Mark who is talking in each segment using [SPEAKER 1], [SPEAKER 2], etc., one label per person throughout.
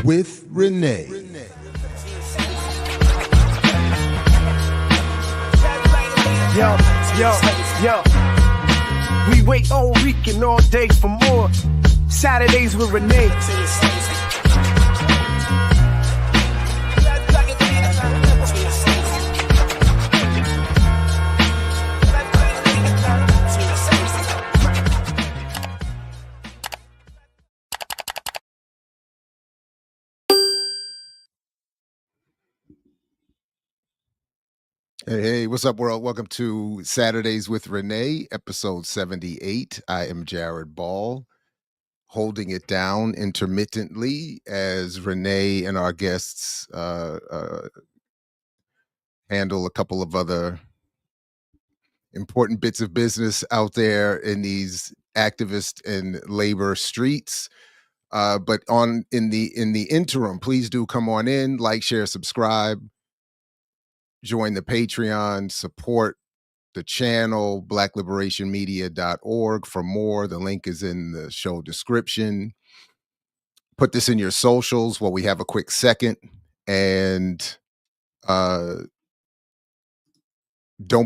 [SPEAKER 1] with Renee.
[SPEAKER 2] Yo. We wait all week and all day for more Saturdays with Renee.
[SPEAKER 1] Hey, what's up, world? Welcome to Saturdays with Renee, episode 78. I am Jared Ball, holding it down intermittently as Renee and our guests handle a couple of other important bits of business out there in these activist and labor streets. But in the interim, please do come on in, like, share, subscribe. Join the Patreon, support the channel, blackliberationmedia.org for more. The link is in the show description. Put this in your socials while we have a quick second. And don't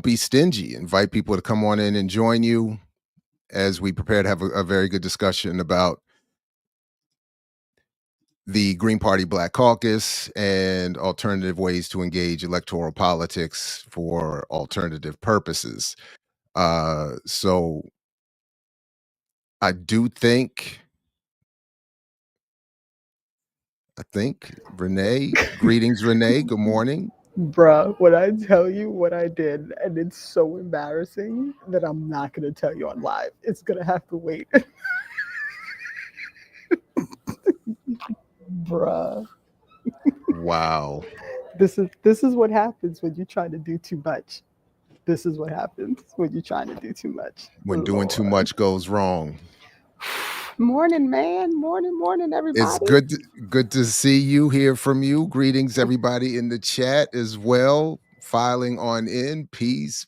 [SPEAKER 1] be stingy. Invite people to come on in and join you as we prepare to have a very good discussion about the Green Party Black Caucus and alternative ways to engage electoral politics for alternative purposes. So I think Renee, greetings, Renee. Good morning.
[SPEAKER 3] Bruh, when I tell you what I did, and it's so embarrassing that I'm not going to tell you on live. It's going to have to wait. Bruh.
[SPEAKER 1] Wow.
[SPEAKER 3] This is what happens when you try to do too much. This is what happens when you're trying to do too much.
[SPEAKER 1] When doing too much goes wrong.
[SPEAKER 3] Morning, man. Morning, everybody.
[SPEAKER 1] It's good to see you, hear from you. Greetings, everybody in the chat as well. Filing on in. Peace.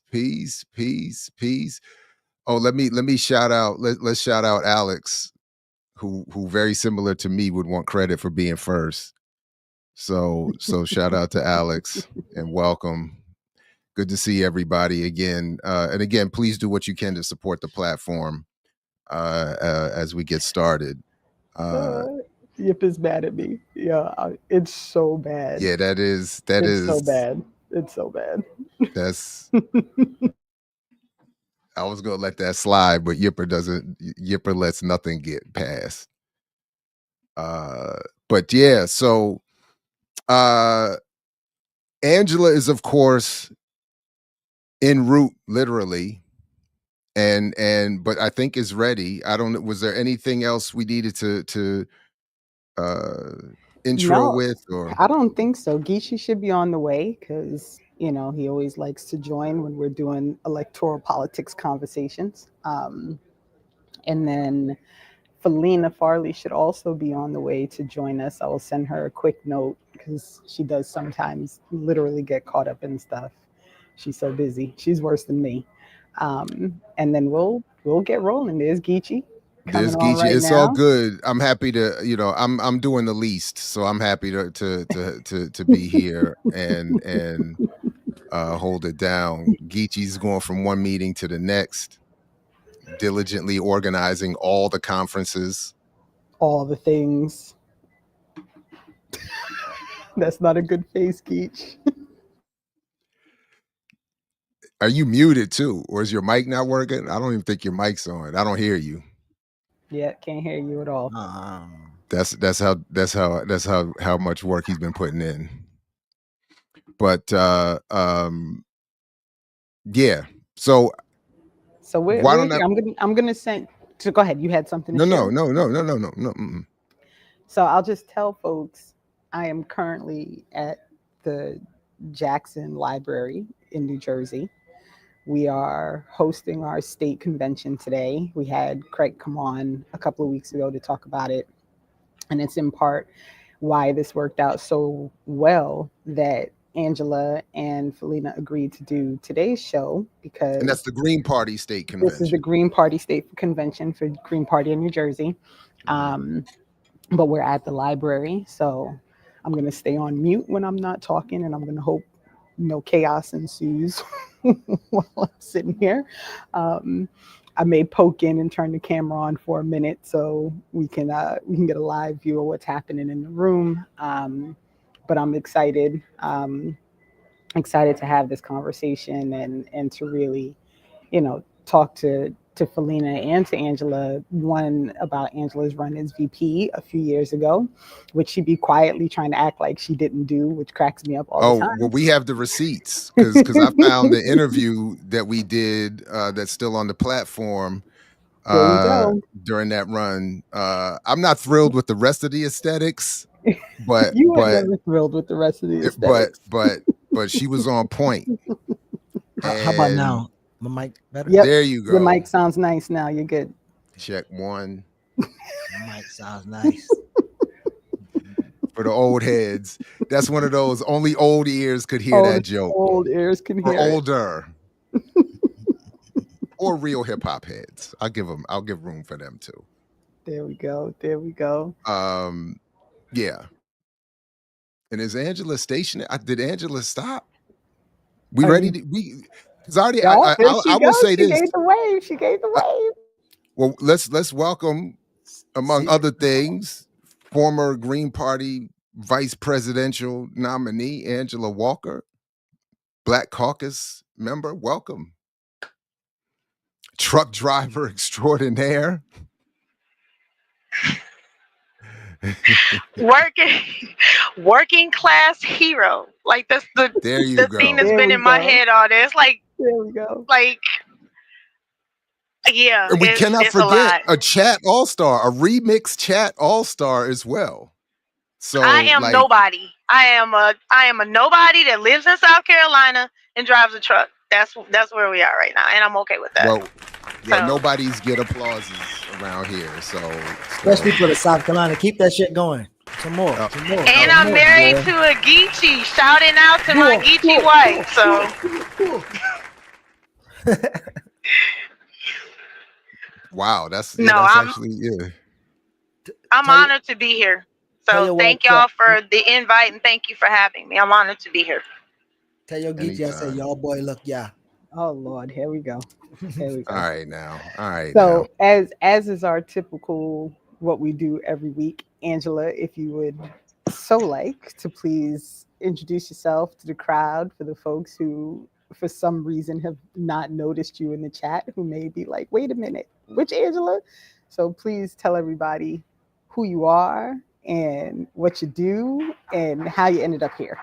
[SPEAKER 1] Oh, let me shout out. Let's shout out Alex, who very similar to me would want credit for being first. So shout out to Alex and welcome. Good to see everybody again. And again, please do what you can to support the platform as we get started.
[SPEAKER 3] Yip is mad at me. Yeah, it's so bad.
[SPEAKER 1] Yeah, that is
[SPEAKER 3] so bad. It's so bad.
[SPEAKER 1] That's I was gonna let that slide, but Yipper lets nothing get past. But yeah, so Angela is of course en route, literally, but I think is ready. I don't know. Was there anything else we needed to intro with? Or
[SPEAKER 3] I don't think so. Geechee should be on the way because he always likes to join when we're doing electoral politics conversations. And then Philena Farley should also be on the way to join us. I will send her a quick note because she does sometimes literally get caught up in stuff. She's so busy. She's worse than me. And then we'll get rolling. There's Geechee.
[SPEAKER 1] There's Geechee.
[SPEAKER 3] Right
[SPEAKER 1] it's
[SPEAKER 3] now.
[SPEAKER 1] All good. I'm happy to, I'm doing the least, so I'm happy to be here and hold it down. Geechee's going from one meeting to the next, diligently organizing all the conferences,
[SPEAKER 3] all the things. That's not a good face, Geech.
[SPEAKER 1] Are you muted too, or is your mic not working? I don't even think your mic's on. I don't hear you.
[SPEAKER 3] Yeah, can't hear you at all.
[SPEAKER 1] That's how much work he's been putting in. But yeah. So
[SPEAKER 3] why don't I'm gonna send. So go ahead. You had something to share?
[SPEAKER 1] No.
[SPEAKER 3] So I'll just tell folks I am currently at the Jackson Library in New Jersey. We are hosting our state convention today. We had Craig come on a couple of weeks ago to talk about it. And it's in part why this worked out so well that Angela and Philena agreed to do today's show, because
[SPEAKER 1] and that's the Green Party State Convention.
[SPEAKER 3] This is the Green Party State Convention for Green Party in New Jersey. but we're at the library, so I'm going to stay on mute when I'm not talking, and I'm going to hope no chaos ensues while I'm sitting here. Um, I may poke in and turn the camera on for a minute so we can get a live view of what's happening in the room. But I'm excited, excited to have this conversation and to really, talk to Philena and to Angela. One, about Angela's run as VP a few years ago, which she'd be quietly trying to act like she didn't do, which cracks me up all the
[SPEAKER 1] Oh,
[SPEAKER 3] time.
[SPEAKER 1] well, we have the receipts because I found the interview that we did that's still on the platform
[SPEAKER 3] There we go.
[SPEAKER 1] during that run. I'm not thrilled with the rest of the aesthetics, but
[SPEAKER 3] You were
[SPEAKER 1] but
[SPEAKER 3] never thrilled with the rest of the
[SPEAKER 1] but
[SPEAKER 3] aesthetics.
[SPEAKER 1] but but she was on point.
[SPEAKER 4] How about
[SPEAKER 1] And
[SPEAKER 4] now? My mic better?
[SPEAKER 3] Yep.
[SPEAKER 1] there you
[SPEAKER 3] Your
[SPEAKER 1] go.
[SPEAKER 3] mic sounds nice now. You're good.
[SPEAKER 1] Check one.
[SPEAKER 4] My mic sounds nice.
[SPEAKER 1] For the old heads. That's one of those only old ears could hear that joke.
[SPEAKER 3] Old ears can
[SPEAKER 1] Or
[SPEAKER 3] hear it.
[SPEAKER 1] older. Or real hip hop heads. I'll give room for them too.
[SPEAKER 3] There we go. There we go.
[SPEAKER 1] Yeah. And is Angela stationary? Did Angela stop? We
[SPEAKER 3] Are
[SPEAKER 1] ready
[SPEAKER 3] you-
[SPEAKER 1] to because already
[SPEAKER 3] Oh, there she
[SPEAKER 1] I will
[SPEAKER 3] goes.
[SPEAKER 1] say
[SPEAKER 3] She
[SPEAKER 1] this.
[SPEAKER 3] gave the wave. She gave the wave.
[SPEAKER 1] Well, let's welcome, among
[SPEAKER 4] See-
[SPEAKER 1] other things, former Green Party vice presidential nominee Angela Walker, Black Caucus member. Welcome. Truck driver extraordinaire.
[SPEAKER 5] Working class hero. Like that's
[SPEAKER 1] There you
[SPEAKER 5] the
[SPEAKER 1] go.
[SPEAKER 5] thing that's
[SPEAKER 3] There
[SPEAKER 5] been
[SPEAKER 3] we
[SPEAKER 5] in my
[SPEAKER 3] go.
[SPEAKER 5] head all day. It's like
[SPEAKER 3] There we go.
[SPEAKER 5] yeah,
[SPEAKER 1] And we cannot
[SPEAKER 5] it's
[SPEAKER 1] forget
[SPEAKER 5] a lot.
[SPEAKER 1] a chat all-star, a remix chat all-star as well. So
[SPEAKER 5] I am nobody. I am a nobody that lives in South Carolina and drives a truck. That's where we are right now, and I'm okay with that.
[SPEAKER 1] well,
[SPEAKER 5] So-
[SPEAKER 1] nobody's get applauses around here. So
[SPEAKER 4] Especially for the South Carolina. Keep that shit going. Some more. Some more.
[SPEAKER 5] And
[SPEAKER 4] some
[SPEAKER 5] I'm
[SPEAKER 4] more,
[SPEAKER 5] married
[SPEAKER 4] boy.
[SPEAKER 5] to a Geechee. Shouting out to my Geechee wife. So
[SPEAKER 1] wow, that's
[SPEAKER 5] No,
[SPEAKER 1] actually
[SPEAKER 5] I'm
[SPEAKER 4] Tell you-
[SPEAKER 5] honored to be here.
[SPEAKER 4] tell
[SPEAKER 5] So
[SPEAKER 4] you
[SPEAKER 5] thank
[SPEAKER 4] what,
[SPEAKER 5] y'all for the invite and thank you for having me. I'm honored to be here.
[SPEAKER 4] Tell your Geechee I say,
[SPEAKER 1] Anytime.
[SPEAKER 4] y'all boy, look, yeah.
[SPEAKER 3] Oh Lord, here we go. Here we go.
[SPEAKER 1] All right now.
[SPEAKER 3] So as is our typical what we do every week, Angela, if you would so like to please introduce yourself to the crowd, for the folks who for some reason have not noticed you in the chat, who may be like, wait a minute, which Angela? So please tell everybody who you are and what you do and how you ended up here.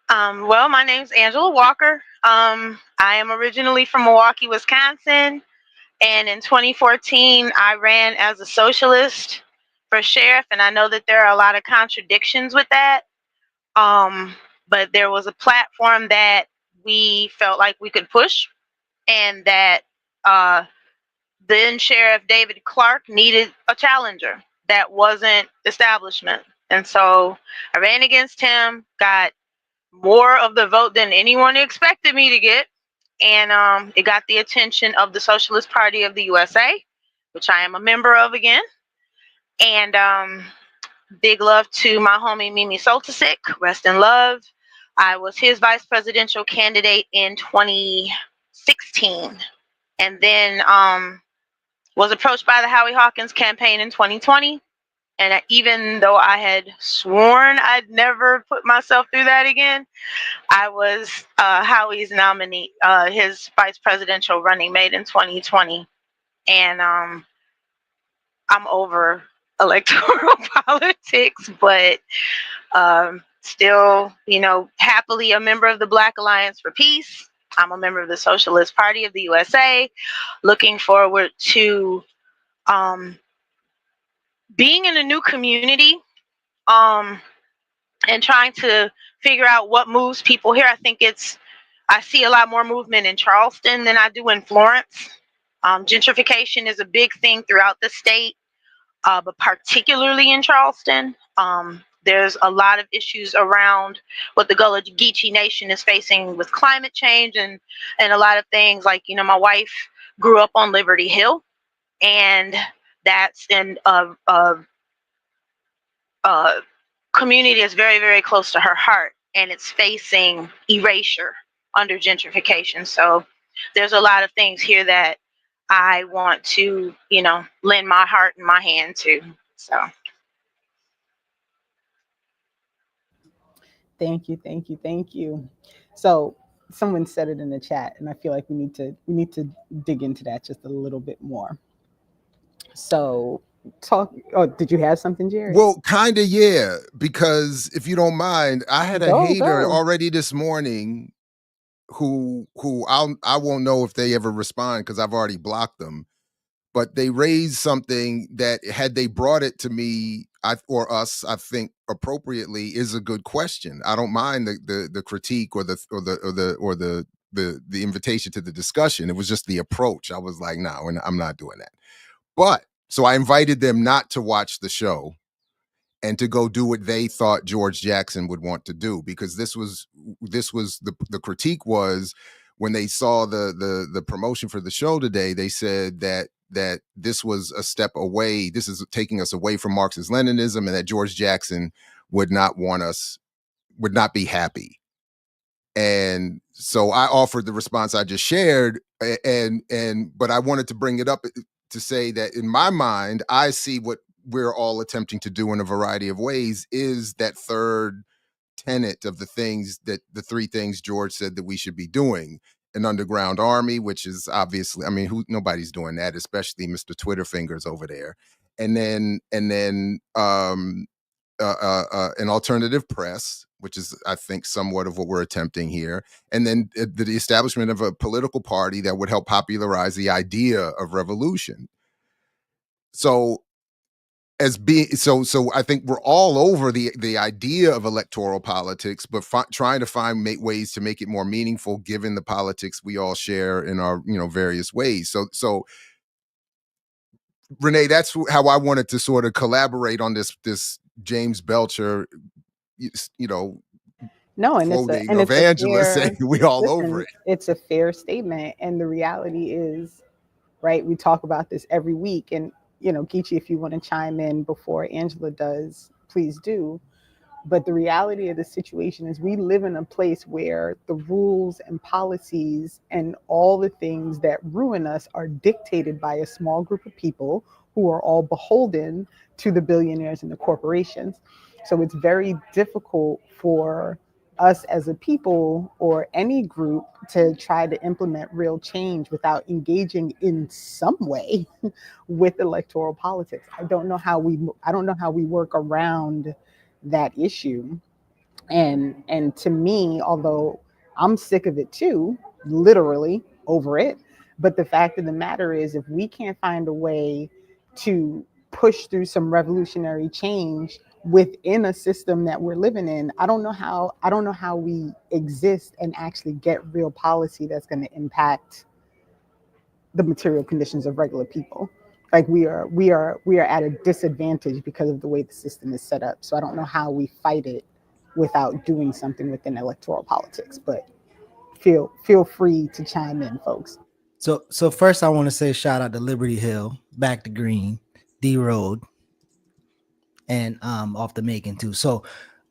[SPEAKER 5] Well, my name's Angela Walker. I am originally from Milwaukee, Wisconsin. And in 2014, I ran as a socialist for sheriff. And I know that there are a lot of contradictions with that. But there was a platform that we felt like we could push, and that then Sheriff David Clark needed a challenger that wasn't establishment. And so I ran against him, got more of the vote than anyone expected me to get. And it got the attention of the Socialist Party of the USA, which I am a member of again. And big love to my homie Mimi Soltysik, rest in love. I was his vice presidential candidate in 2016. And then was approached by the Howie Hawkins campaign in 2020. And even though I had sworn I'd never put myself through that again, I was Howie's nominee, his vice presidential running mate in 2020. And I'm over electoral politics, but still, happily a member of the Black Alliance for Peace. I'm a member of the Socialist Party of the USA. Looking forward to being in a new community and trying to figure out what moves people here. I see a lot more movement in Charleston than I do in Florence. Gentrification is a big thing throughout the state, but particularly in Charleston. There's a lot of issues around what the Gullah Geechee Nation is facing with climate change and a lot of things like, my wife grew up on Liberty Hill, and that's in a community that's very, very close to her heart, and it's facing erasure under gentrification. So there's a lot of things here that I want to, lend my heart and my hand to. So
[SPEAKER 3] Thank you, thank you, thank you. So someone said it in the chat, and I feel like we need to dig into that just a little bit more. So did you have something, Jerry?
[SPEAKER 1] Well, kind of, yeah, because if you don't mind, I had a hater
[SPEAKER 3] Go.
[SPEAKER 1] already this morning who I won't know if they ever respond because I've already blocked them. But they raised something that, had they brought it to me or us, I think appropriately, is a good question. I don't mind the critique or the invitation to the discussion. It was just the approach. I was like, no, I'm not doing that. But so I invited them not to watch the show and to go do what they thought George Jackson would want to do, because this was the critique was, when they saw the promotion for the show today, they said that this was a step away. This is taking us away from Marxist Leninism, and that George Jackson would not be happy. And so I offered the response I just shared, but I wanted to bring it up to say that in my mind, I see what we're all attempting to do in a variety of ways is that third tenet of the three things George said that we should be doing: an underground army, which is obviously, I mean, nobody's doing that, especially Mr. Twitter fingers over there. And then an alternative press, which is, I think, somewhat of what we're attempting here. And then the establishment of a political party that would help popularize the idea of revolution. So I think we're all over the idea of electoral politics, but trying to find ways to make it more meaningful, given the politics we all share in our various ways. So Renee, that's how I wanted to sort of collaborate on this James Belcher,
[SPEAKER 3] No, and
[SPEAKER 1] of Angela saying we all over it.
[SPEAKER 3] It's a fair statement, and the reality is, right, we talk about this every week, and Geechee, if you want to chime in before Angela does, please do. But the reality of the situation is, we live in a place where the rules and policies and all the things that ruin us are dictated by a small group of people who are all beholden to the billionaires and the corporations. So it's very difficult for us as a people or any group to try to implement real change without engaging in some way with electoral politics. I don't know how we work around that issue. And to me, although I'm sick of it too, literally over it, but the fact of the matter is, if we can't find a way to push through some revolutionary change within a system that we're living in, I don't know how we exist and actually get real policy that's going to impact the material conditions of regular people. Like, we are at a disadvantage because of the way the system is set up. So I don't know how we fight it without doing something within electoral politics. But feel free to chime in, folks.
[SPEAKER 4] So first, I want to say shout out to Liberty Hill, back to Green, D Road, and off the Macon too. So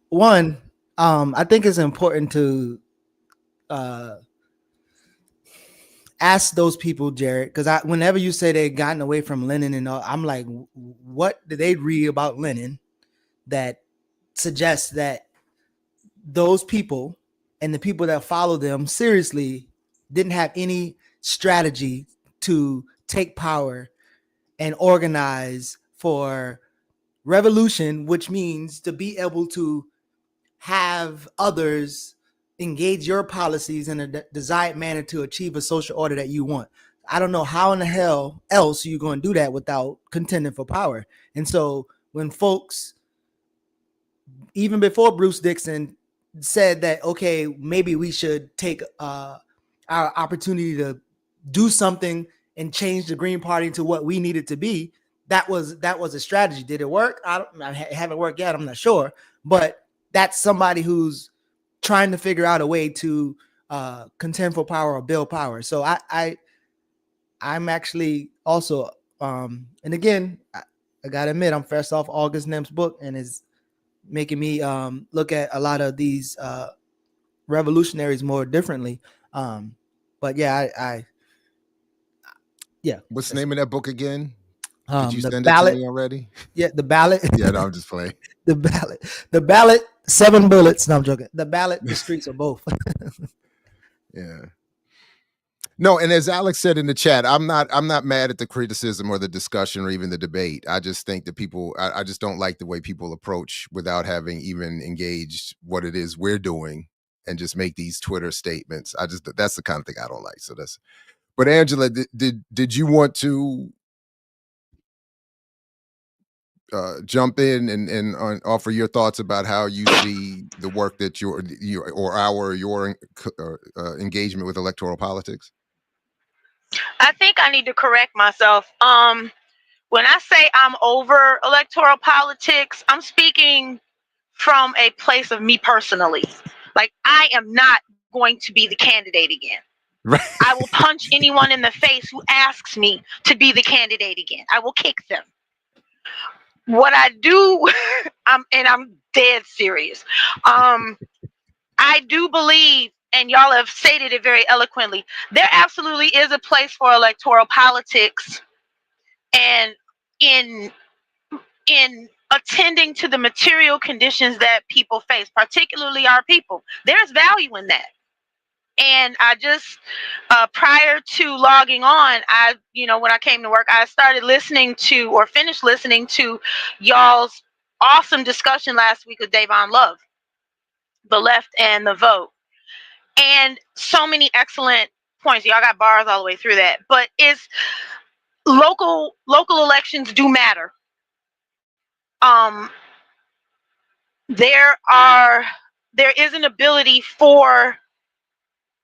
[SPEAKER 4] one, I think it's important to ask those people, Jared, because whenever you say they've gotten away from Lenin and all, I'm like, what did they read about Lenin that suggests that those people and the people that follow them seriously didn't have any strategy to take power and organize for revolution, which means to be able to have others engage your policies in a desired manner to achieve a social order that you want. I don't know how in the hell else you're going to do that without contending for power. And so when folks, even before Bruce Dixon, said that, okay, maybe we should take our opportunity to do something and change the Green Party to what we need it to be, that was a strategy. Did it work? I haven't worked yet. I'm not sure. But that's somebody who's trying to figure out a way to contend for power or build power. So I'm actually also And again, I gotta admit, I'm fresh off August Nim's book, and it's making me look at a lot of these revolutionaries more differently. But yeah, yeah.
[SPEAKER 1] What's the name of that book again? Did you
[SPEAKER 4] The
[SPEAKER 1] send it to
[SPEAKER 4] ballot.
[SPEAKER 1] me already?
[SPEAKER 4] Yeah, the ballot.
[SPEAKER 1] Yeah, no, I'm just playing.
[SPEAKER 4] The ballot. 7 bullets. No, I'm joking. The ballot. The streets are both.
[SPEAKER 1] Yeah. No, and as Alex said in the chat, I'm not mad at the criticism or the discussion or even the debate. I just think that people, I just don't like the way people approach without having even engaged what it is we're doing and just make these Twitter statements. That's the kind of thing I don't like. So that's, but Angela, did you want to jump in and offer your thoughts about how you see the work that your engagement with electoral politics?
[SPEAKER 5] I think I need to correct myself. When I say I'm over electoral politics, I'm speaking from a place of me personally. Like, I am not going to be the candidate again.
[SPEAKER 1] Right.
[SPEAKER 5] I will punch anyone in the face who asks me to be the candidate again. I will kick them. What I do, I'm dead serious. I do believe, and y'all have stated it very eloquently, there absolutely is a place for electoral politics, and in attending to the material conditions that people face, particularly our people. There's value in that. And I just, prior to logging on, when I came to work, I started listening to, or finished listening to, y'all's awesome discussion last week with Davon Love, the left and the vote. And so many excellent points. Y'all got bars all the way through that. But it's local elections do matter. There is an ability for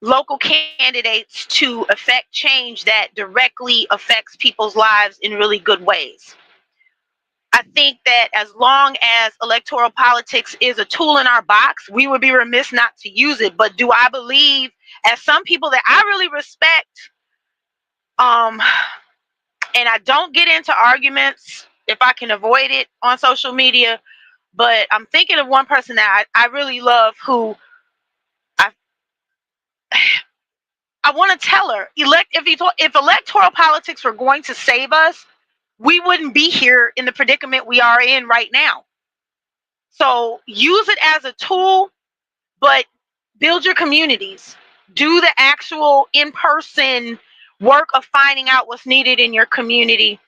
[SPEAKER 5] local candidates to affect change that directly affects people's lives in really good ways. I think that as long as electoral politics is a tool in our box, we would be remiss not to use it. But do I believe, as some people that I really respect, and I don't get into arguments if I can avoid it on social media, but I'm thinking of one person that I really love, who I want to tell her, if electoral politics were going to save us, we wouldn't be here in the predicament we are in right now. So use it as a tool, but build your communities. Do the actual in-person work of finding out what's needed in your community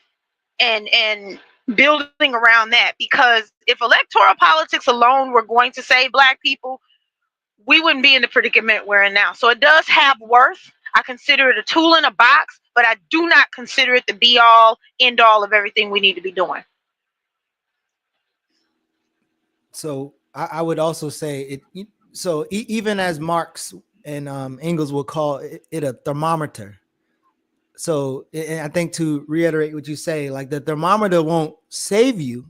[SPEAKER 5] and building around that. Because if electoral politics alone were going to save Black people, we wouldn't be in the predicament we're in now. So it does have worth. I consider it a tool in a box, but I do not consider it the be all, end all of everything we need to be doing.
[SPEAKER 4] So I would also say it. So even as Marx and Engels will call it a thermometer. So and I think, to reiterate what you say, like, the thermometer won't save you.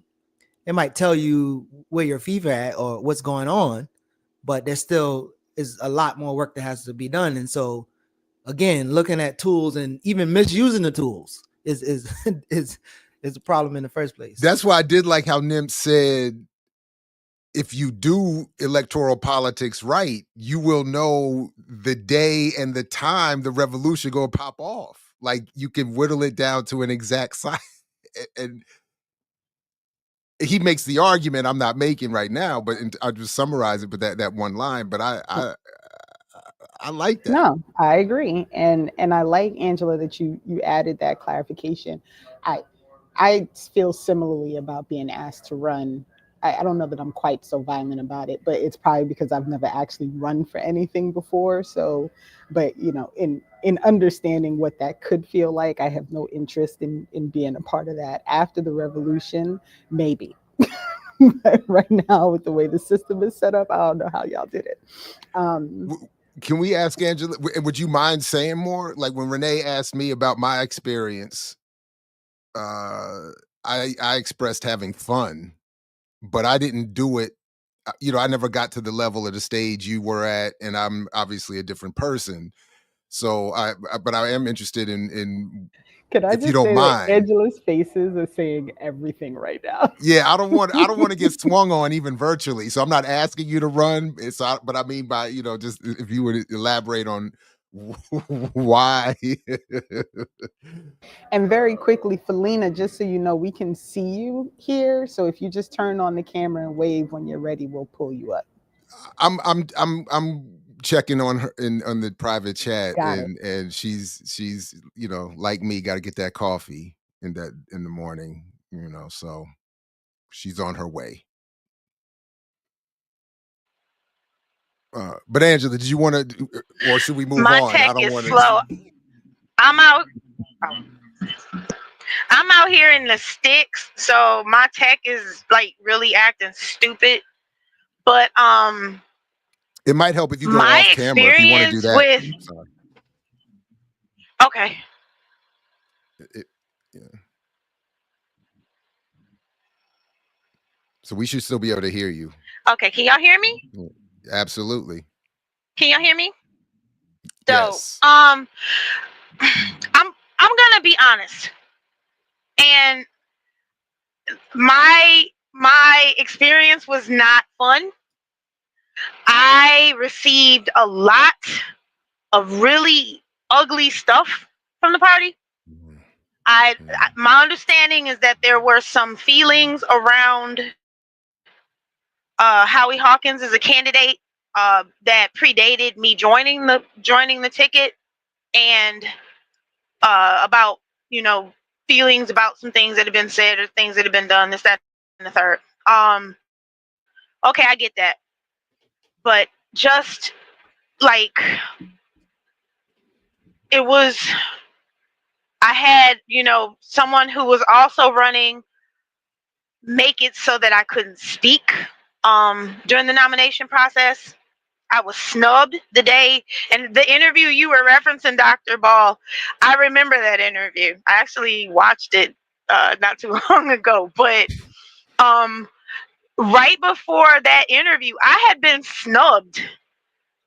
[SPEAKER 4] It might tell you where your fever at or what's going on, but there still is a lot more work that has to be done. And so, again, looking at tools and even misusing the tools is a problem in the first place.
[SPEAKER 1] That's why I did like how Nim said, if you do electoral politics right, you will know the day and the time the revolution go pop off. Like, you can whittle it down to an exact science. And he makes the argument I'm not making right now, but I'll just summarize it with that one line. But I like that.
[SPEAKER 3] No, I agree, and I like, Angela, that you added that clarification. I feel similarly about being asked to run. I don't know that I'm quite so violent about it, but it's probably because I've never actually run for anything before. So, but in understanding what that could feel like, I have no interest in being a part of that. After the revolution, maybe. But right now, with the way the system is set up, I don't know how y'all did it.
[SPEAKER 1] Can we ask Angela, would you mind saying more? Like, when Renee asked me about my experience, I expressed having fun, but I didn't do it. I never got to the level of the stage you were at, and I'm obviously a different person. So but I am interested in
[SPEAKER 3] Could I
[SPEAKER 1] if you
[SPEAKER 3] just
[SPEAKER 1] don't
[SPEAKER 3] say that
[SPEAKER 1] mind.
[SPEAKER 3] Angela's faces are saying everything right now?
[SPEAKER 1] Yeah, I don't want to get swung on even virtually. So I'm not asking you to run. But I mean by, just if you would elaborate on why.
[SPEAKER 3] And very quickly, Philena, just so you know, we can see you here. So if you just turn on the camera and wave when you're ready, we'll pull you up.
[SPEAKER 1] I'm checking on her on the private chat,
[SPEAKER 3] Got it.
[SPEAKER 1] and she's like me, got to get that coffee in the morning, so she's on her way. But Angela, did you want to, or should we move
[SPEAKER 5] My
[SPEAKER 1] on?
[SPEAKER 5] tech
[SPEAKER 1] I don't
[SPEAKER 5] is
[SPEAKER 1] want
[SPEAKER 5] slow.
[SPEAKER 1] to.
[SPEAKER 5] I'm out. I'm out here in the sticks, so my tech is like really acting stupid. But
[SPEAKER 1] It might help if you go
[SPEAKER 5] my
[SPEAKER 1] off camera if you want to do
[SPEAKER 5] experience
[SPEAKER 1] that.
[SPEAKER 5] with
[SPEAKER 1] Sorry.
[SPEAKER 5] okay.
[SPEAKER 1] Yeah. So we should still be able to hear you.
[SPEAKER 5] Okay, can y'all hear me?
[SPEAKER 1] Absolutely.
[SPEAKER 5] Can y'all hear me? So,
[SPEAKER 1] Yes.
[SPEAKER 5] I'm gonna be honest, and my experience was not fun. I received a lot of really ugly stuff from the party. My understanding is that there were some feelings around Howie Hawkins as a candidate that predated me joining the ticket, and about feelings about some things that have been said or things that have been done, this, that, and the third. Okay, I get that, but just like it was, I had someone who was also running make it so that I couldn't speak during the nomination process. I was snubbed the day, and the interview you were referencing, Dr. Ball, I remember that interview. I actually watched it not too long ago, but right before that interview, I had been snubbed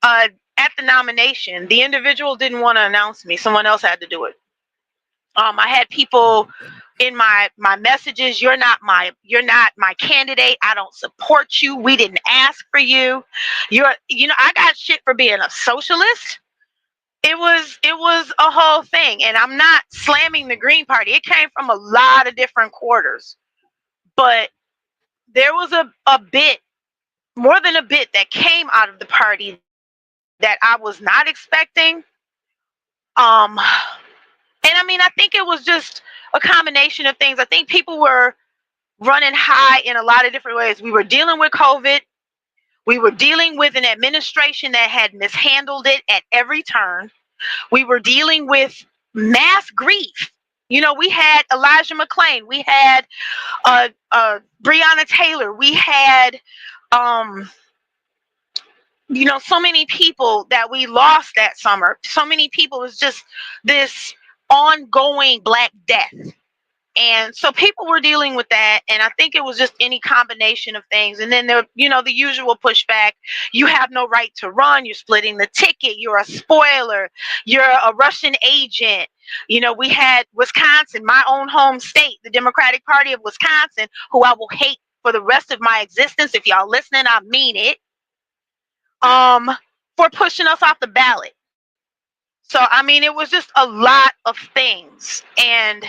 [SPEAKER 5] at the nomination. The individual didn't want to announce me. Someone else had to do it. I had people in my messages, you're not my candidate. I don't support you. We didn't ask for you. I got shit for being a socialist. It was a whole thing, and I'm not slamming the Green Party. It came from a lot of different quarters, but there was a bit, more than a bit, that came out of the party that I was not expecting. And I mean, I think it was just a combination of things. I think people were running high in a lot of different ways. We were dealing with COVID. We were dealing with an administration that had mishandled it at every turn. We were dealing with mass grief. We had Elijah McClain. We had Breonna Taylor. We had so many people that we lost that summer. So many people. It was just this ongoing Black death. And so people were dealing with that. And I think it was just any combination of things. And then the usual pushback. You have no right to run. You're splitting the ticket. You're a spoiler. You're a Russian agent. We had Wisconsin, my own home state, the Democratic Party of Wisconsin, who I will hate for the rest of my existence. If y'all listening, I mean it. For pushing us off the ballot. So, I mean, it was just a lot of things. And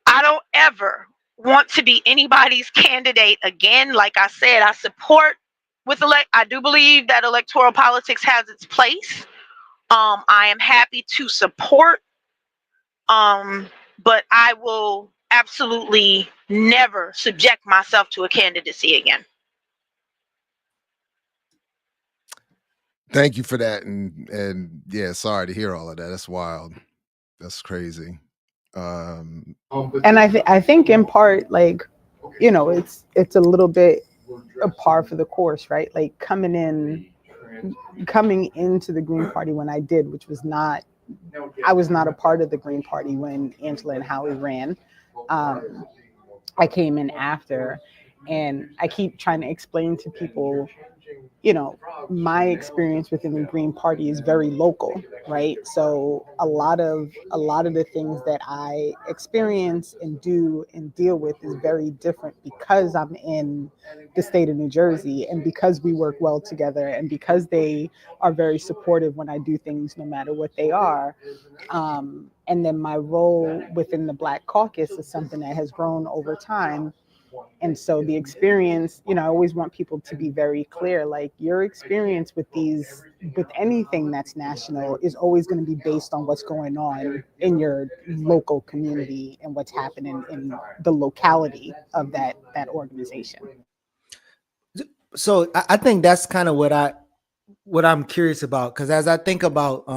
[SPEAKER 5] I don't ever want to be anybody's candidate again. Like I said, I support I do believe that electoral politics has its place. I am happy to support. But I will absolutely never subject myself to a candidacy again.
[SPEAKER 1] Thank you for that, and yeah, sorry to hear all of that. That's wild. That's crazy.
[SPEAKER 3] And I think in part, like, it's a little bit a par for the course, right? Like coming into the Green Party when I did, which was I was not a part of the Green Party when Angela and Howie ran. I came in after, and I keep trying to explain to people my experience within the Green Party is very local, right? So a lot of the things that I experience and do and deal with is very different because I'm in the state of New Jersey and because we work well together and because they are very supportive when I do things no matter what they are. And then my role within the Black Caucus is something that has grown over time. And so the experience, I always want people to be very clear, like your experience with anything that's national is always going to be based on what's going on in your local community and what's happening in the locality of that organization.
[SPEAKER 4] So I think that's kind of what I'm curious about, because as I think about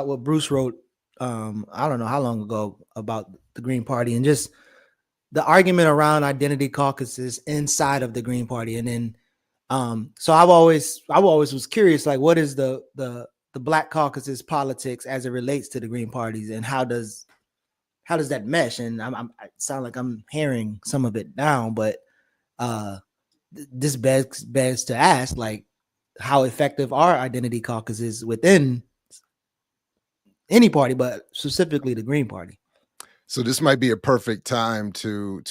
[SPEAKER 4] what Bruce wrote, I don't know how long ago, about the Green Party and just the argument around identity caucuses inside of the Green Party. And then so I always was curious, like, what is the Black Caucuses politics as it relates to the Green Parties, and how does that mesh? And I sound like I'm hearing some of it now, but this begs to ask, like, how effective are identity caucuses within any party, but specifically the Green Party?
[SPEAKER 1] So this might be a perfect time to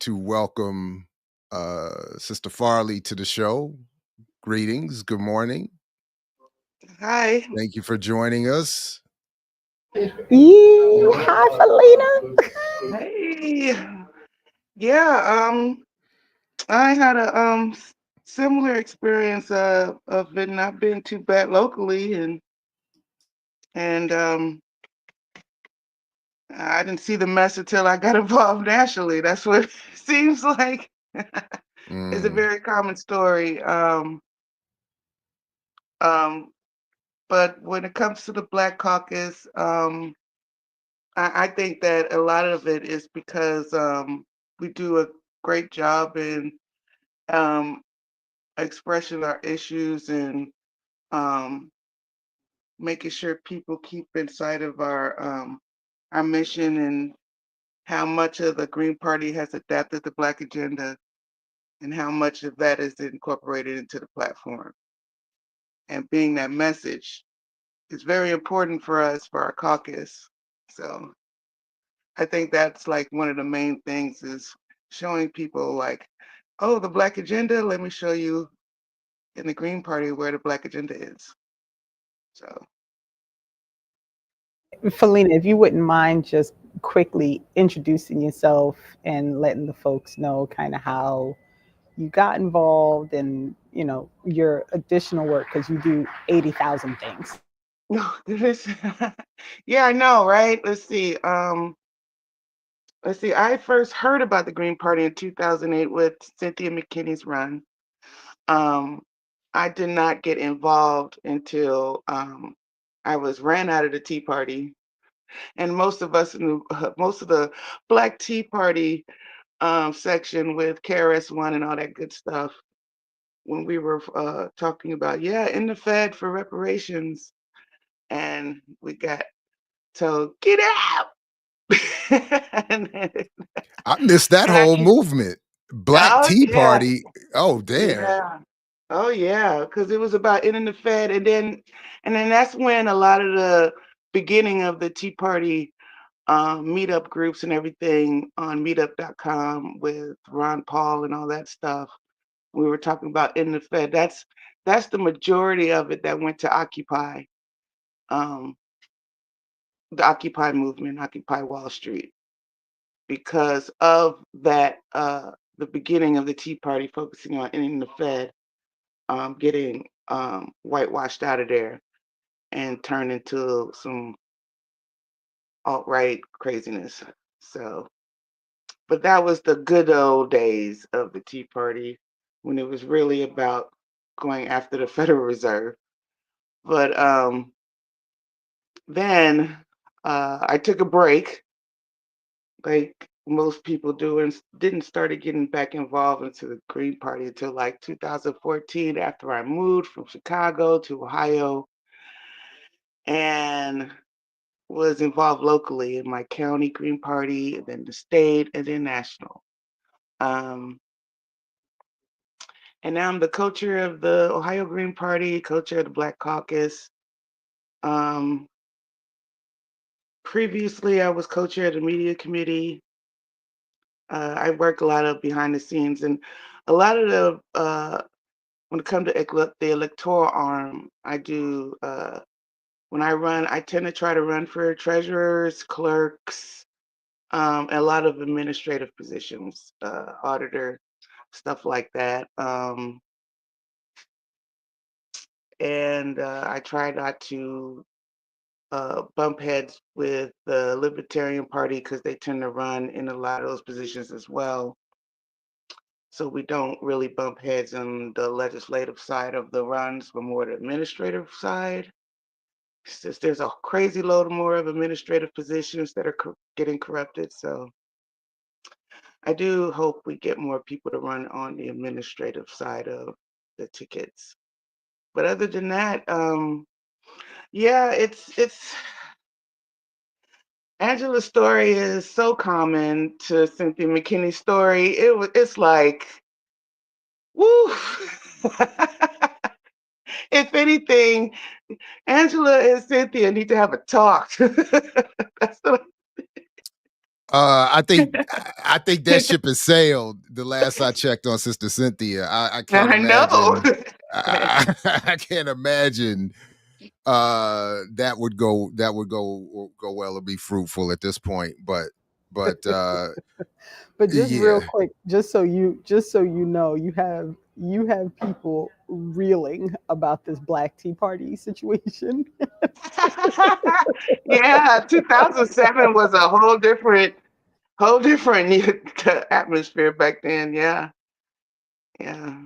[SPEAKER 1] welcome Sister Farley to the show. Greetings. Good morning.
[SPEAKER 6] Hi.
[SPEAKER 1] Thank you for joining us.
[SPEAKER 3] Hi, Philena.
[SPEAKER 6] Hey. Yeah, I had a similar experience of it not being too bad locally, and I didn't see the mess until I got involved nationally. That's what it seems like. It's a very common story. But when it comes to the Black Caucus, I think that a lot of it is because we do a great job in um, expressing our issues and um, making sure people keep inside of our mission and how much of the Green Party has adapted the Black agenda and how much of that is incorporated into the platform. And being that message is very important for us, for our caucus. So I think that's like one of the main things is showing people like, oh, the Black agenda, let me show you in the Green Party where the Black agenda is. So
[SPEAKER 3] Felina, if you wouldn't mind just quickly introducing yourself and letting the folks know kind of how you got involved and your additional work, because you do 80,000 things.
[SPEAKER 6] no, this yeah, I know, right? Let's see. I first heard about the Green Party in 2008 with Cynthia McKinney's run. Um, I did not get involved until I was ran out of the Tea Party, and most of us, most of the Black Tea Party section with KRS-One and all that good stuff, when we were talking about, yeah, in the Fed for reparations, and we got told, get out. and, then,
[SPEAKER 1] I missed that
[SPEAKER 6] and I
[SPEAKER 1] whole
[SPEAKER 6] keep,
[SPEAKER 1] movement. Black
[SPEAKER 6] oh
[SPEAKER 1] Tea
[SPEAKER 6] yeah,
[SPEAKER 1] Party. Oh, damn.
[SPEAKER 6] yeah, oh yeah, because it was about ending the Fed, and then that's when a lot of the beginning of the Tea Party meetup groups and everything on meetup.com with Ron Paul and all that stuff. We were talking about in the Fed. That's the majority of it that went to Occupy, um, the Occupy movement, Occupy Wall Street, because of that. The beginning of the Tea Party focusing on ending the Fed, getting whitewashed out of there and turned into some alt-right craziness. So, but that was the good old days of the Tea Party when it was really about going after the Federal Reserve. But then I took a break, like most people do, and didn't start getting back involved into the Green Party until like 2014 after I moved from Chicago to Ohio and was involved locally in my county Green Party, and then the state, and then national. Um, And now I'm the co-chair of the Ohio Green Party, co-chair of the Black Caucus. Previously, I was co-chair of the media committee. I work a lot of behind the scenes, and a lot of the when it comes to the electoral arm, I do. When I run, I tend to try to run for treasurers, clerks, and a lot of administrative positions, auditor, stuff like that. And I try not to bump heads with the Libertarian Party because they tend to run in a lot of those positions as well. So we don't really bump heads on the legislative side of the runs, but more the administrative side. Since there's a crazy load more of administrative positions that are getting corrupted. So I do hope we get more people to run on the administrative side of the tickets. But other than that, yeah, it's Angela's story is so common to Cynthia McKinney's story. It's like, woo. If anything, Angela and Cynthia need to have a talk. That's what
[SPEAKER 1] I think that ship has sailed. The last I checked on Sister Cynthia, I can't imagine.
[SPEAKER 6] know.
[SPEAKER 1] I can't imagine that would go well or be fruitful at this point. But
[SPEAKER 3] But just real
[SPEAKER 1] yeah.
[SPEAKER 3] quick, just so you know, you have people reeling about this Black Tea Party situation.
[SPEAKER 6] Yeah, 2007 was a whole different atmosphere back then. Yeah. Yeah.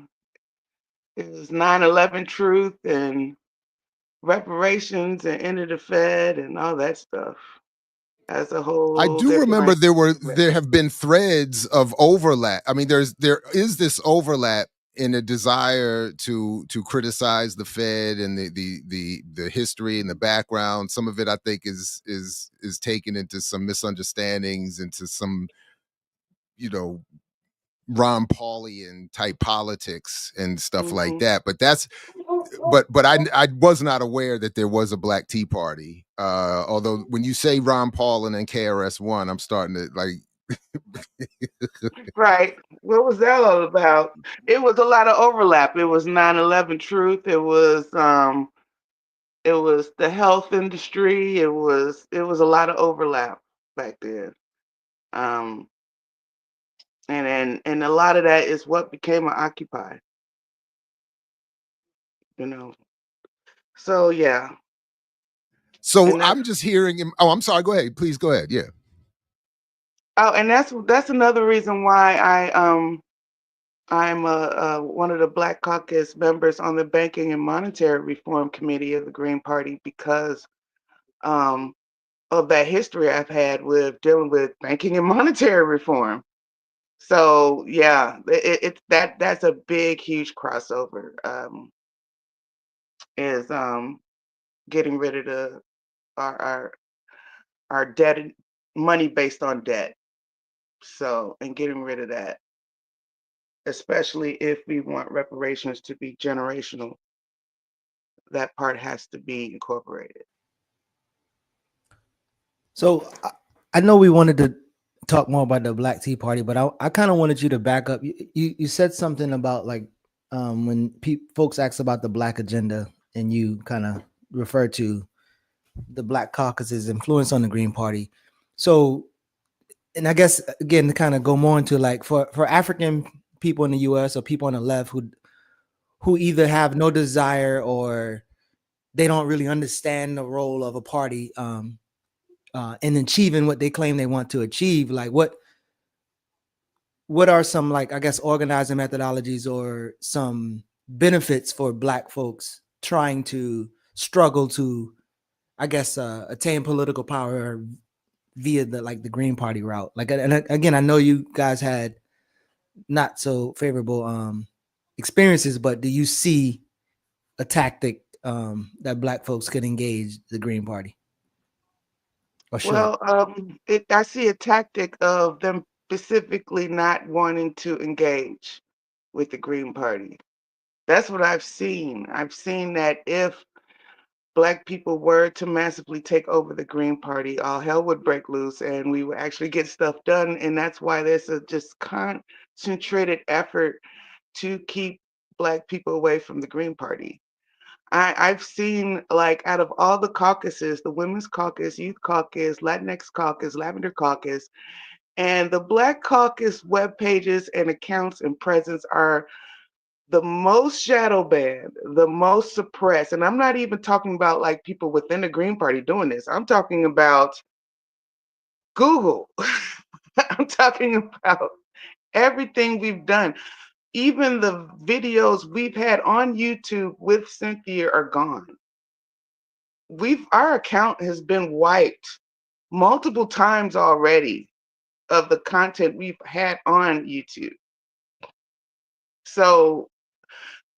[SPEAKER 6] It was 9/11 truth and reparations and end of the Fed and all that stuff. That's a
[SPEAKER 1] I
[SPEAKER 6] whole
[SPEAKER 1] do remember
[SPEAKER 6] different.
[SPEAKER 1] there have been threads of overlap. I mean, there is this overlap in a desire to criticize the Fed and the history and the background. Some of it, I think, is taken into some misunderstandings, into some, you know, Ron Paulian type politics and stuff like that. But that's but I was not aware that there was a Black Tea Party. Although when you say Ron Paul and KRS-One, I'm starting to like.
[SPEAKER 6] Right. What was that all about? It was a lot of overlap. It was 9/11 truth. It was the health industry. It was a lot of overlap back then. Um, and a lot of that is what became an Occupy. You know. So yeah.
[SPEAKER 1] So
[SPEAKER 6] And that's
[SPEAKER 1] I'm just hearing him. Oh, I'm sorry. Go ahead. Please go ahead. Yeah.
[SPEAKER 6] and that's another reason why I'm one of the Black Caucus members on the Banking and Monetary Reform Committee of the Green Party because um, of that history I've had with dealing with banking and monetary reform. So yeah, it's that's a big, huge crossover. Is getting rid of our our our debt money based on debt. So and getting rid of that, especially if we want reparations to be generational, that part has to be incorporated.
[SPEAKER 4] So I know we wanted to talk more about the Black Tea Party, but I kind of wanted you to back up. You said something about like when folks ask about the Black agenda, and you kind of refer to the Black Caucus's influence on the Green Party. So, and I guess again to kind of go more into like for African people in the U.S. or people on the left who either have no desire or they don't really understand the role of a party in achieving what they claim they want to achieve. Like what are some, like, I guess, organizing methodologies or some benefits for Black folks trying to struggle to, I guess, attain political power via the Green Party route? Like, and again, I know you guys had not so favorable experiences, but do you see a tactic that Black folks could engage the Green Party? Or should?
[SPEAKER 6] Well, I see a tactic of them specifically not wanting to engage. with the Green Party. That's what I've seen. I've seen that if Black people were to massively take over the Green Party, all hell would break loose and we would actually get stuff done. And that's why there's a just concentrated effort to keep Black people away from the Green Party. I've seen, like, out of all the caucuses, the Women's Caucus, Youth Caucus, Latinx Caucus, Lavender Caucus, and the Black Caucus web pages and accounts and presence are the most shadow banned, the most suppressed. And I'm not even talking about like people within the Green Party doing this. I'm talking about Google. I'm talking about everything we've done. Even the videos we've had on YouTube with Cynthia are gone. Our account has been wiped multiple times already of the content we've had on YouTube. So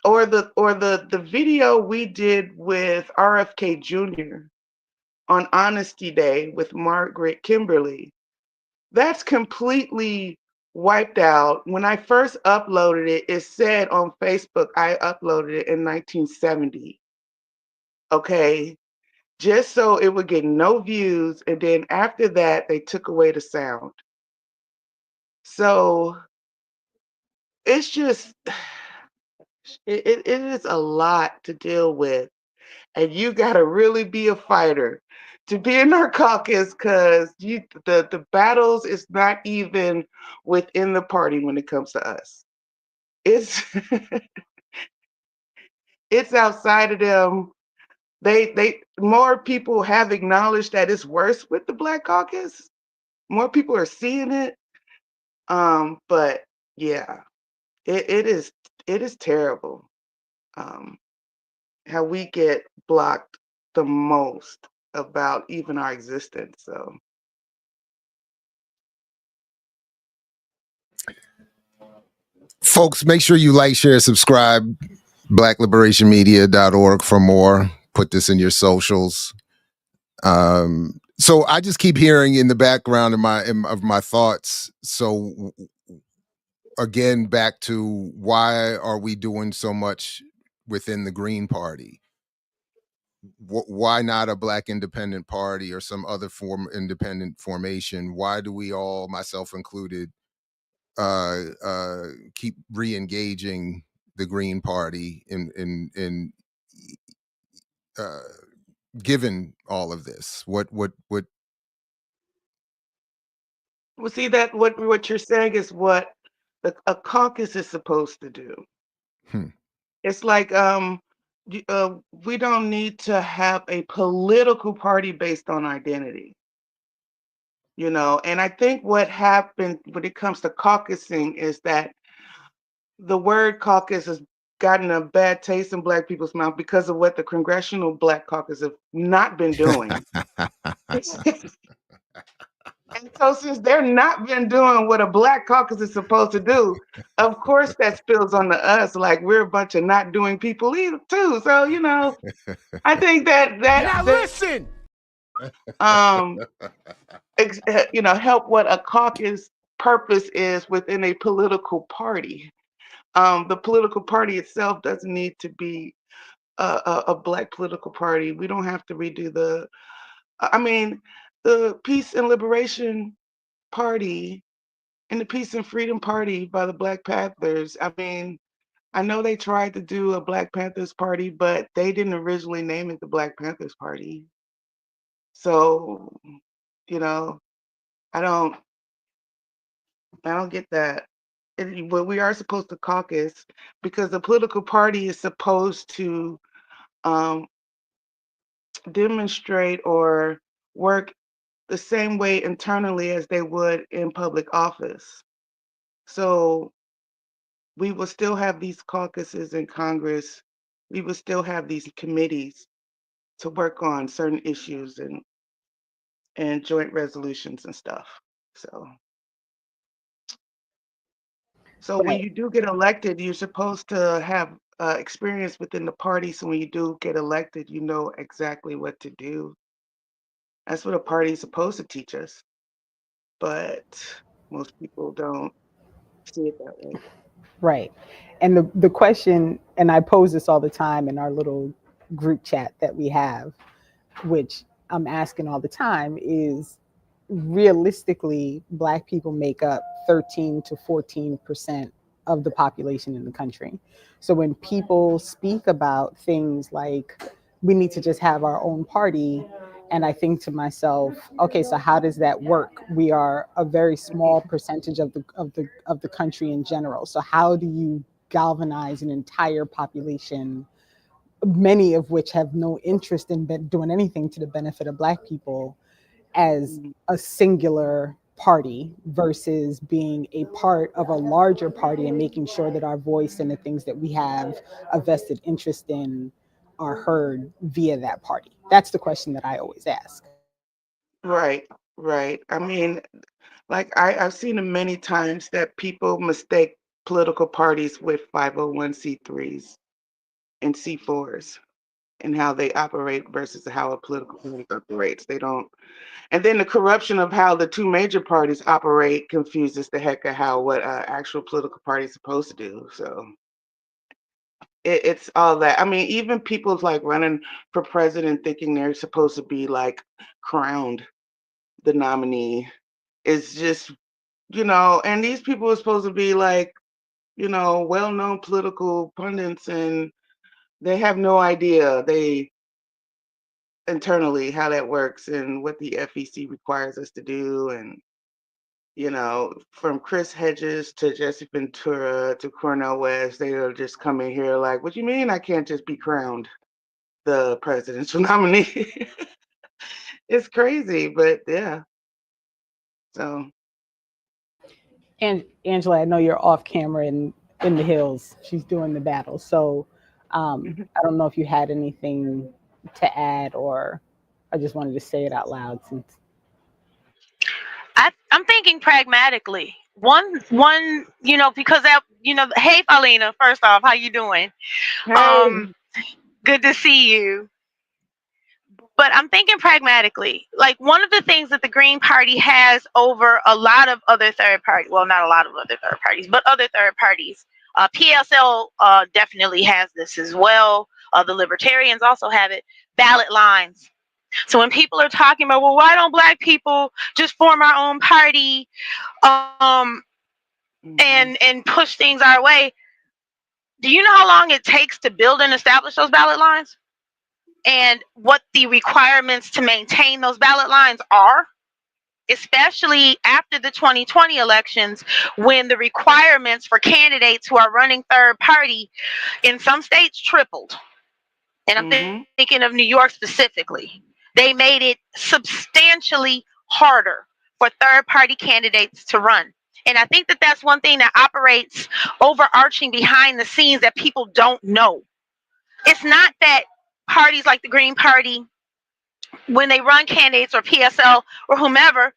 [SPEAKER 6] the video we did with RFK Jr. on Honesty Day with Margaret Kimberly, that's completely wiped out. When I first uploaded it, it said on Facebook I uploaded it in 1970. Okay, just so it would get no views, and then after that they took away the sound. So it's just it is a lot to deal with, and you got to really be a fighter to be in our caucus, because the battles is not even within the party when it comes to us. It's it's outside of them. They more people have acknowledged that it's worse with the Black Caucus. More people are seeing it. But yeah, it is terrible. Um, how we get blocked the most about even our existence. So
[SPEAKER 1] Folks, make sure you like, share, subscribe. blackliberationmedia.org for more. Put this in your socials. So I just keep hearing in the background of my thoughts. So again, back to why are we doing so much within the Green Party? Why not a Black independent party or some other independent formation? Why do we all, myself included, keep re-engaging the Green Party in given all of this? What
[SPEAKER 6] well, see that what you're saying is what a caucus is supposed to do.
[SPEAKER 1] hmm.
[SPEAKER 6] It's like we don't need to have a political party based on identity, you know. And I think what happened when it comes to caucusing is that the word caucus has gotten a bad taste in Black people's mouth because of what the Congressional Black Caucus have not been doing. And so since they're not been doing what a Black caucus is supposed to do, of course that spills onto us, like we're a bunch of not doing people either too. So, you know, I think that
[SPEAKER 2] Listen.
[SPEAKER 6] um you know, help what a caucus purpose is within a political party. The political party itself doesn't need to be a Black political party. We don't have to redo I mean, the Peace and Liberation Party and the Peace and Freedom Party by the Black Panthers. I mean, I know they tried to do a Black Panthers Party, but they didn't originally name it the Black Panthers Party. So, you know, I don't get that. But we are supposed to caucus because the political party is supposed to um, demonstrate or work the same way internally as they would in public office. So we will still have these caucuses in Congress. We will still have these committees to work on certain issues and joint resolutions and stuff. So when
[SPEAKER 3] Right.
[SPEAKER 6] you do get elected, you're supposed to have experience within the party. So when you do get elected, you know exactly what to do. That's what a party is supposed to teach us. But most people don't see it that way.
[SPEAKER 3] Right. And the question, and I pose this all the time in our little group chat that we have, which I'm asking all the time, is realistically, Black people make up 13 to 14% of the population in the country. So when people speak about things like we need to just have our own party, and I think to myself, okay, so how does that work? We are a very small percentage of the country in general. So how do you galvanize an entire population, many of which have no interest in doing anything to the benefit of Black people, as a singular party versus being a part of a larger party and making sure that our voice and the things that we have a vested interest in are heard via that party? That's the question that I always ask.
[SPEAKER 6] Right, right. I mean, like I've seen it many times that people mistake political parties with 501c3s and C4s and how they operate versus how a political party operates. They don't, and then the corruption of how the two major parties operate confuses the heck of how what actual political party is supposed to do. So it's all that. I mean, even people's like running for president thinking they're supposed to be like crowned the nominee is just, and these people are supposed to be like, well-known political pundits, and they have no idea they internally how that works and what the FEC requires us to do. And from Chris Hedges to Jesse Ventura to Cornel West, they are just coming here like, what do you mean I can't just be crowned the presidential nominee? It's crazy, but yeah. So
[SPEAKER 3] And Angela, I know you're off camera and in the hills. She's doing the battle. So I don't know if you had anything to add, or I just wanted to say it out loud since.
[SPEAKER 5] I'm thinking pragmatically. One, because that, hey, Philena, first off, how you doing?
[SPEAKER 6] hey.
[SPEAKER 5] Good to see you. But I'm thinking pragmatically. Like, one of the things that the Green Party has over a lot of other third parties, well, not a lot of other third parties, but other third parties, PSL definitely has this as well. The Libertarians also have it. Ballot lines. So when people are talking about, well, why don't Black people just form our own party, and push things our way? Do you know how long it takes to build and establish those ballot lines? And what the requirements to maintain those ballot lines are? Especially after the 2020 elections, when the requirements for candidates who are running third party in some states tripled. And I'm thinking of New York specifically. They made it substantially harder for third party candidates to run. And I think that that's one thing that operates overarching behind the scenes that people don't know. It's not that parties like the Green Party, when they run candidates, or PSL or whomever,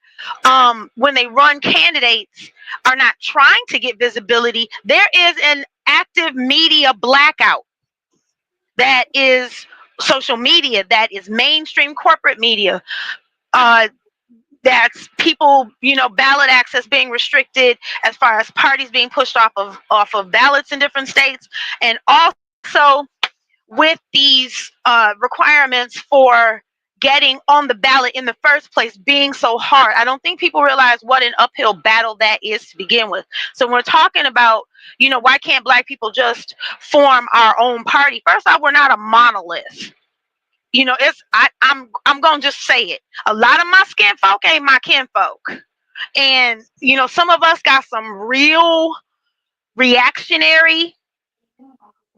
[SPEAKER 5] when they run candidates, are not trying to get visibility. There is an active media blackout that is social media, that is mainstream corporate media, that's people, ballot access being restricted, as far as parties being pushed off of ballots in different states, and also with these requirements for getting on the ballot in the first place being so hard. I don't think people realize what an uphill battle that is to begin with. So when we're talking about, why can't Black people just form our own party? First off, we're not a monolith. I'm gonna just say it. A lot of my skin folk ain't my kinfolk. And some of us got some real reactionary,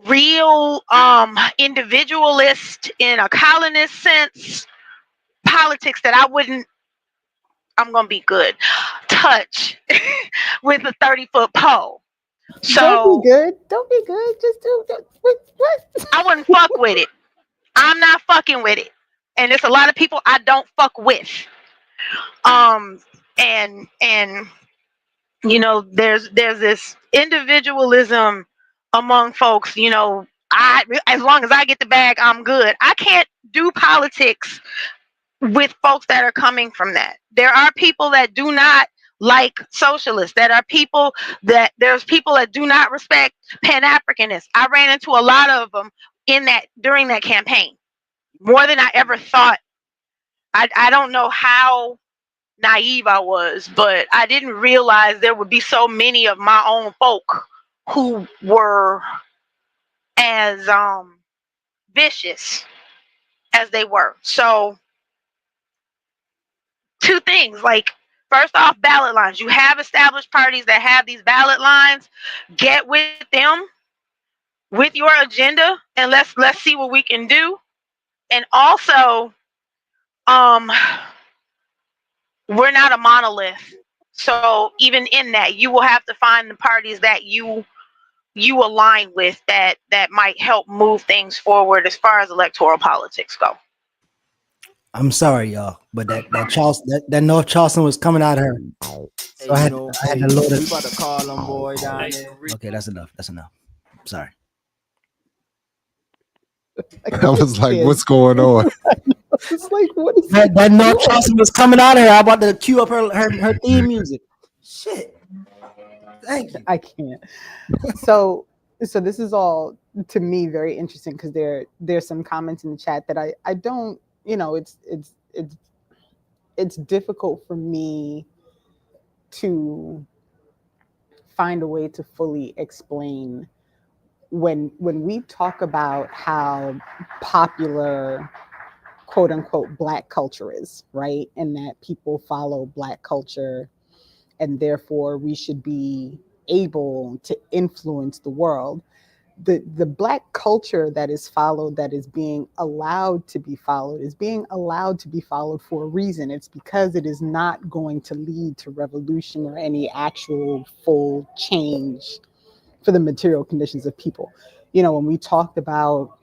[SPEAKER 5] real individualist, in a colonist sense, politics that I'm gonna be good, touch with a 30-foot pole. So
[SPEAKER 3] Don't be good. Don't be good. Just do what?
[SPEAKER 5] I wouldn't fuck with it. I'm not fucking with it. And there's a lot of people I don't fuck with. And there's this individualism among folks. As long as I get the bag, I'm good. I can't do politics with folks that are coming from that. There are people that do not like socialists, that are people that there's people that do not respect Pan-Africanists. I ran into a lot of them during that campaign, more than I ever thought. I don't know how naive I was, but I didn't realize there would be so many of my own folk who were as vicious as they were. So, two things, like, first off, ballot lines. You have established parties that have these ballot lines. Get with them with your agenda, and let's see what we can do. And also, we're not a monolith. So even in that, you will have to find the parties that you align with that might help move things forward as far as electoral politics go.
[SPEAKER 4] I'm sorry, y'all, but that North Charleston was coming out of her. So I had to load it.
[SPEAKER 2] We about to call them boy down there.
[SPEAKER 4] Okay, that's enough. Sorry.
[SPEAKER 1] I was like, what's going on?
[SPEAKER 3] It's like, what is
[SPEAKER 4] that North Charleston was coming out of her. I'm about to cue up her theme music. Shit. Thank you.
[SPEAKER 3] I can't. So this is all, to me, very interesting, because there's some comments in the chat that I don't, it's difficult for me to find a way to fully explain when we talk about how popular, quote unquote, Black culture is, right? And that people follow Black culture, and therefore we should be able to influence the world. The Black culture that is followed, that is being allowed to be followed, is being allowed to be followed for a reason. It's because it is not going to lead to revolution or any actual full change for the material conditions of people. When we talked about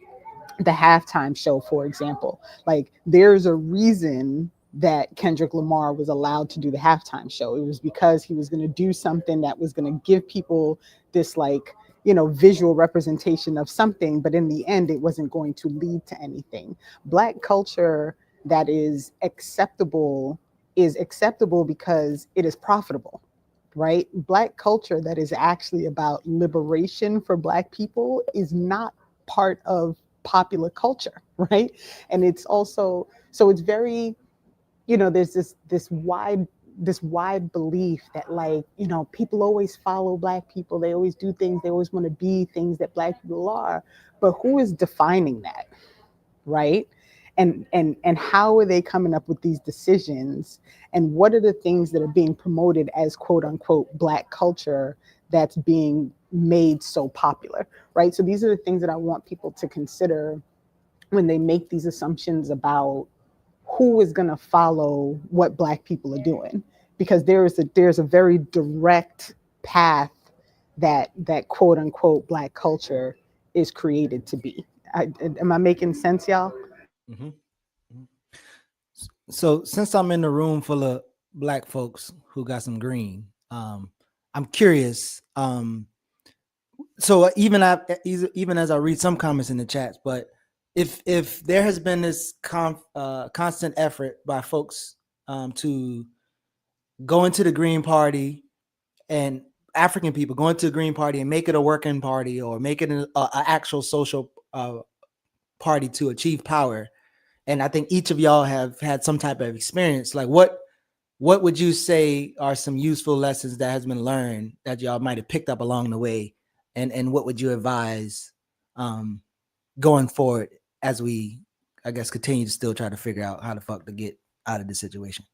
[SPEAKER 3] the halftime show, for example, like, there's a reason that Kendrick Lamar was allowed to do the halftime show. It was because he was going to do something that was going to give people this, like, visual representation of something, but in the end, it wasn't going to lead to anything. Black culture that is acceptable because it is profitable, right? Black culture that is actually about liberation for Black people is not part of popular culture, right? And it's also, so it's very, there's this wide belief that, like, people always follow Black people, they always do things, they always want to be things that Black people are, but who is defining that, right? And how are they coming up with these decisions, and what are the things that are being promoted as quote unquote Black culture that's being made so popular, right? So these are the things that I want people to consider when they make these assumptions about who is going to follow what Black people are doing, because there's a very direct path that quote unquote Black culture is created to be. Am I making sense, y'all?
[SPEAKER 4] Mm-hmm. So since I'm in the room full of Black folks who got some green, I'm curious. So even as I read some comments in the chats, but if there has been this constant effort by folks to go into the Green Party, and African people go into the Green Party and make it a working party, or make it an actual social party to achieve power, and I think each of y'all have had some type of experience, like what would you say are some useful lessons that has been learned that y'all might have picked up along the way? And what would you advise going forward as we, I guess, continue to still try to figure out how the fuck to get out of this situation?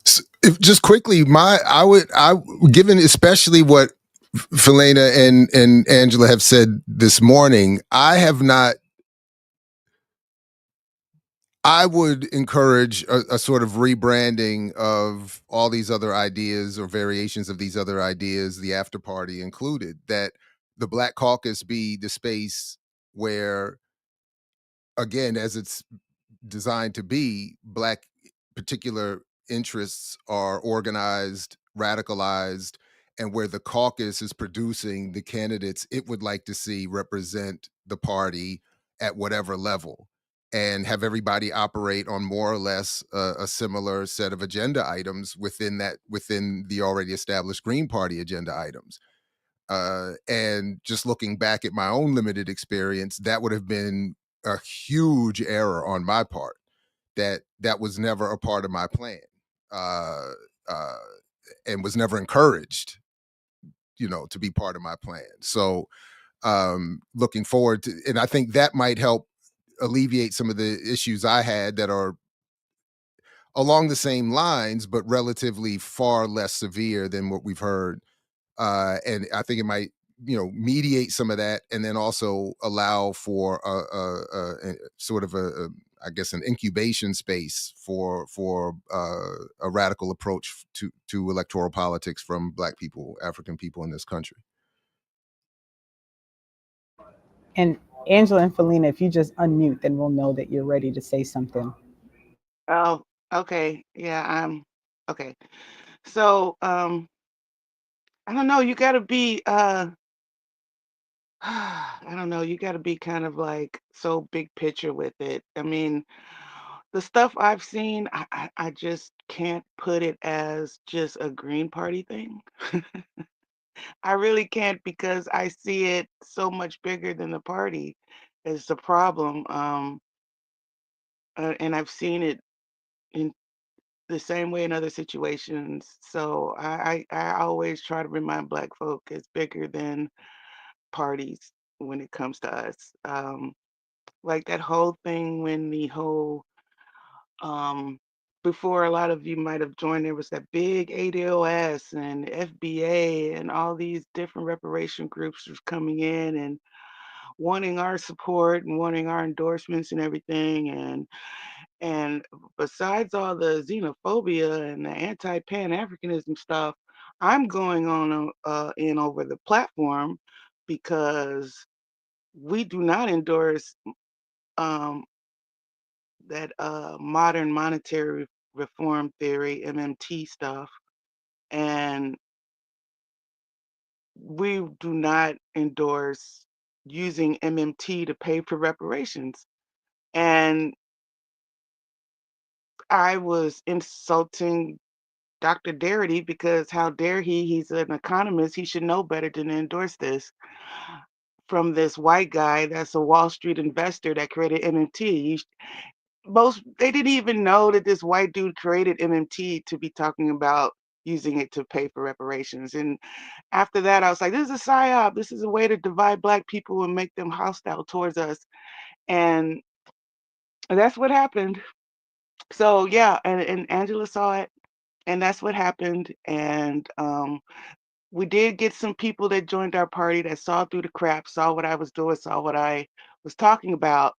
[SPEAKER 1] So just quickly, given especially what Philena and Angela have said this morning, I would encourage a sort of rebranding of all these other ideas, or variations of these other ideas, the after party included, that the Black Caucus be the space where, again, as it's designed to be, Black particular interests are organized, radicalized, and where the caucus is producing the candidates it would like to see represent the party at whatever level. and have everybody operate on more or less a similar set of agenda items within the already established Green Party agenda items. And just looking back at my own limited experience, that would have been a huge error on my part. That was never a part of my plan, uh, uh, and was never encouraged, to be part of my plan. So looking forward to, and I think that might help alleviate some of the issues I had that are along the same lines, but relatively far less severe than what we've heard. And I think it might, mediate some of that, and then also allow for a sort of I guess, an incubation space for a radical approach to electoral politics from Black people, African people in this country.
[SPEAKER 3] And Angela and Philena, if you just unmute, then we'll know that you're ready to say something.
[SPEAKER 6] Oh, okay. Yeah, I'm okay. So, I don't know, you gotta be I don't know, you gotta be kind of like so big picture with it. I mean, the stuff I've seen, I just can't put it as just a Green Party thing. I really can't, because I see it so much bigger than the party is the problem. And I've seen it in the same way in other situations. So I always try to remind Black folk it's bigger than parties when it comes to us. Like that whole thing when the whole um before a lot of you might have joined, there was that big ADOS and FBA and all these different reparation groups was coming in and wanting our support and wanting our endorsements and everything. And besides all the xenophobia and the anti-Pan-Africanism stuff, I'm going on in over the platform because we do not endorse um, that modern monetary reform theory, MMT stuff, and we do not endorse using MMT to pay for reparations. And I was insulting Dr. Darity because how dare he? He's an economist. He should know better than to endorse this from this white guy that's a Wall Street investor that created MMT. Most they didn't even know that this white dude created MMT to be talking about using it to pay for reparations. And after that, I was like, this is a psyop. This is a way to divide Black people and make them hostile towards us. And that's what happened. So yeah, and Angela saw it, and that's what happened. And we did get some people that joined our party that saw through the crap, saw what I was doing, saw what I was talking about,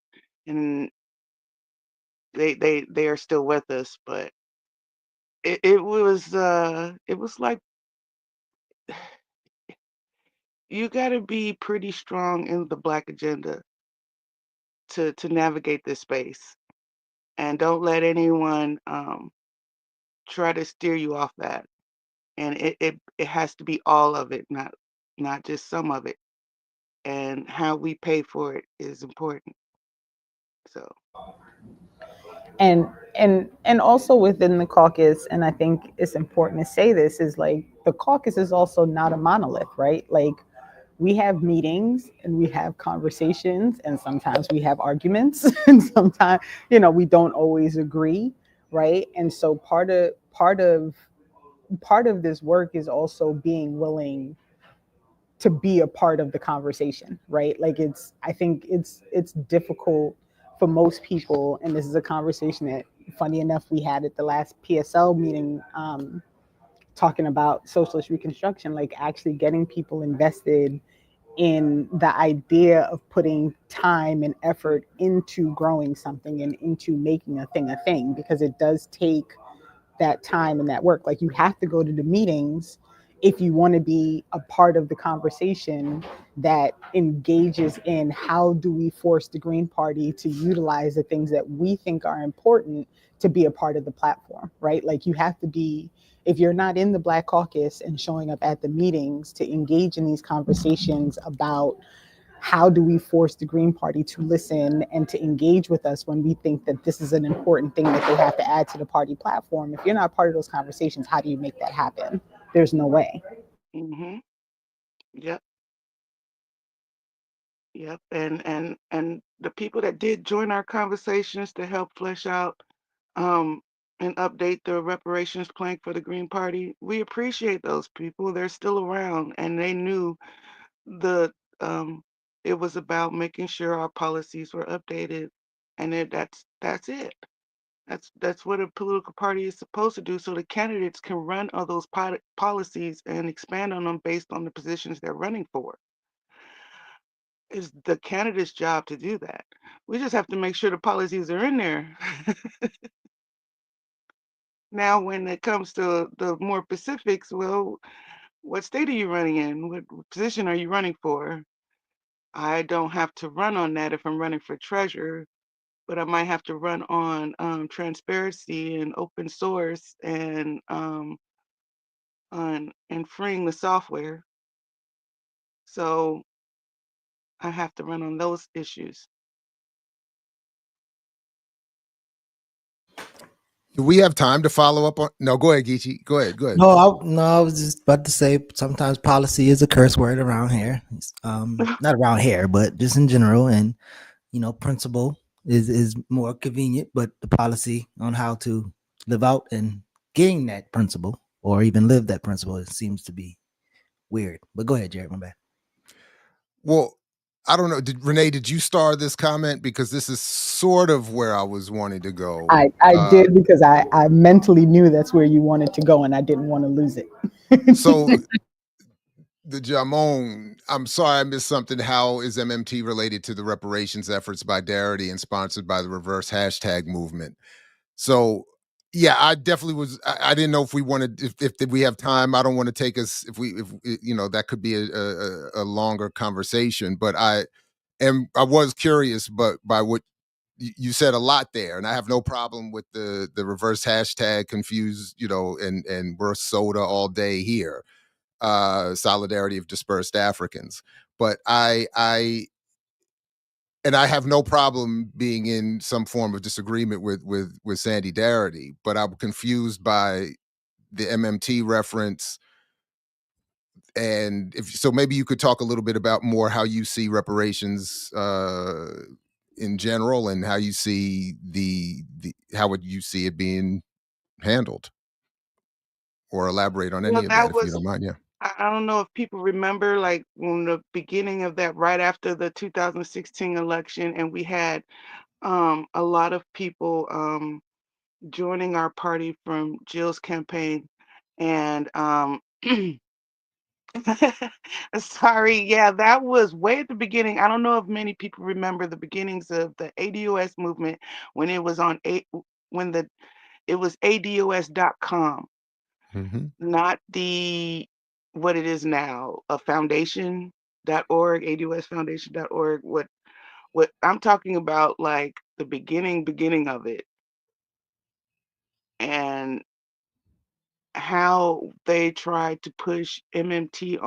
[SPEAKER 6] and they are still with us. But it was like you got to be pretty strong in the Black agenda to navigate this space, and don't let anyone try to steer you off that. And it has to be all of it, not just some of it. And how we pay for it is important. So
[SPEAKER 3] And also within the caucus, and I think it's important to say this, is like the caucus is also not a monolith, right? Like we have meetings and we have conversations, and sometimes we have arguments, and sometimes we don't always agree, right? And so part of this work is also being willing to be a part of the conversation, right? Like I think it's difficult for most people, and this is a conversation that, funny enough, we had at the last PSL meeting, talking about socialist reconstruction, like actually getting people invested in the idea of putting time and effort into growing something and into making a thing, because it does take that time and that work. Like you have to go to the meetings if you want to be a part of the conversation that engages in how do we force the Green Party to utilize the things that we think are important to be a part of the platform, right? Like you have to be, if you're not in the Black Caucus and showing up at the meetings to engage in these conversations about how do we force the Green Party to listen and to engage with us when we think that this is an important thing that they have to add to the party platform? If you're not part of those conversations, how do you make that happen? There's no way.
[SPEAKER 6] Mm-hmm. Yep. Yep. And the people that did join our conversations to help flesh out um and update the reparations plank for the Green Party, we appreciate those people. They're still around, and they knew the it was about making sure our policies were updated, and that's it. That's what a political party is supposed to do, so the candidates can run on those policies and expand on them based on the positions they're running for. It's the candidate's job to do that. We just have to make sure the policies are in there. Now, when it comes to the more specifics, well, what state are you running in? What position are you running for? I don't have to run on that if I'm running for treasurer, but I might have to run on transparency and open source and on and freeing the software. So I have to run on those issues.
[SPEAKER 1] Do we have time to follow up on? No, go ahead, Geechee. Go ahead.
[SPEAKER 4] No, I was just about to say sometimes policy is a curse word around here. Not around here, but just in general. And principle is more convenient, but the policy on how to live out and gain that principle or even live that principle, it seems to be weird. But go ahead, Jared. My bad.
[SPEAKER 1] Well, I don't know. Renee, did you start this comment? Because this is sort of where I was wanting to go.
[SPEAKER 3] I did, because I mentally knew that's where you wanted to go, and I didn't want to lose it.
[SPEAKER 1] So the Jamon, I'm sorry I missed something. How is MMT related to the reparations efforts by Darity and sponsored by the reverse hashtag movement? So yeah, I definitely was. I didn't know if we wanted, if we have time. I don't want to take us, if that could be a longer conversation, but I was curious, but by what you said a lot there, and I have no problem with the reverse hashtag confused, and we're soda all day here. Solidarity of dispersed Africans. But I have no problem being in some form of disagreement with Sandy Darity, but I'm confused by the MMT reference. And so maybe you could talk a little bit about more how you see reparations in general, and how you see how would you see it being handled, or elaborate on any of that if you don't mind. Yeah.
[SPEAKER 6] I don't know if people remember, like, when the beginning of that, right after the 2016 election, and we had a lot of people joining our party from Jill's campaign, and sorry, yeah, that was way at the beginning. I don't know if many people remember the beginnings of the ADOS movement when it was on it was ADOS.com, not what it is now, a foundation.org, ADOSfoundation.org. What I'm talking about, like the beginning of it, and how they tried to push MMT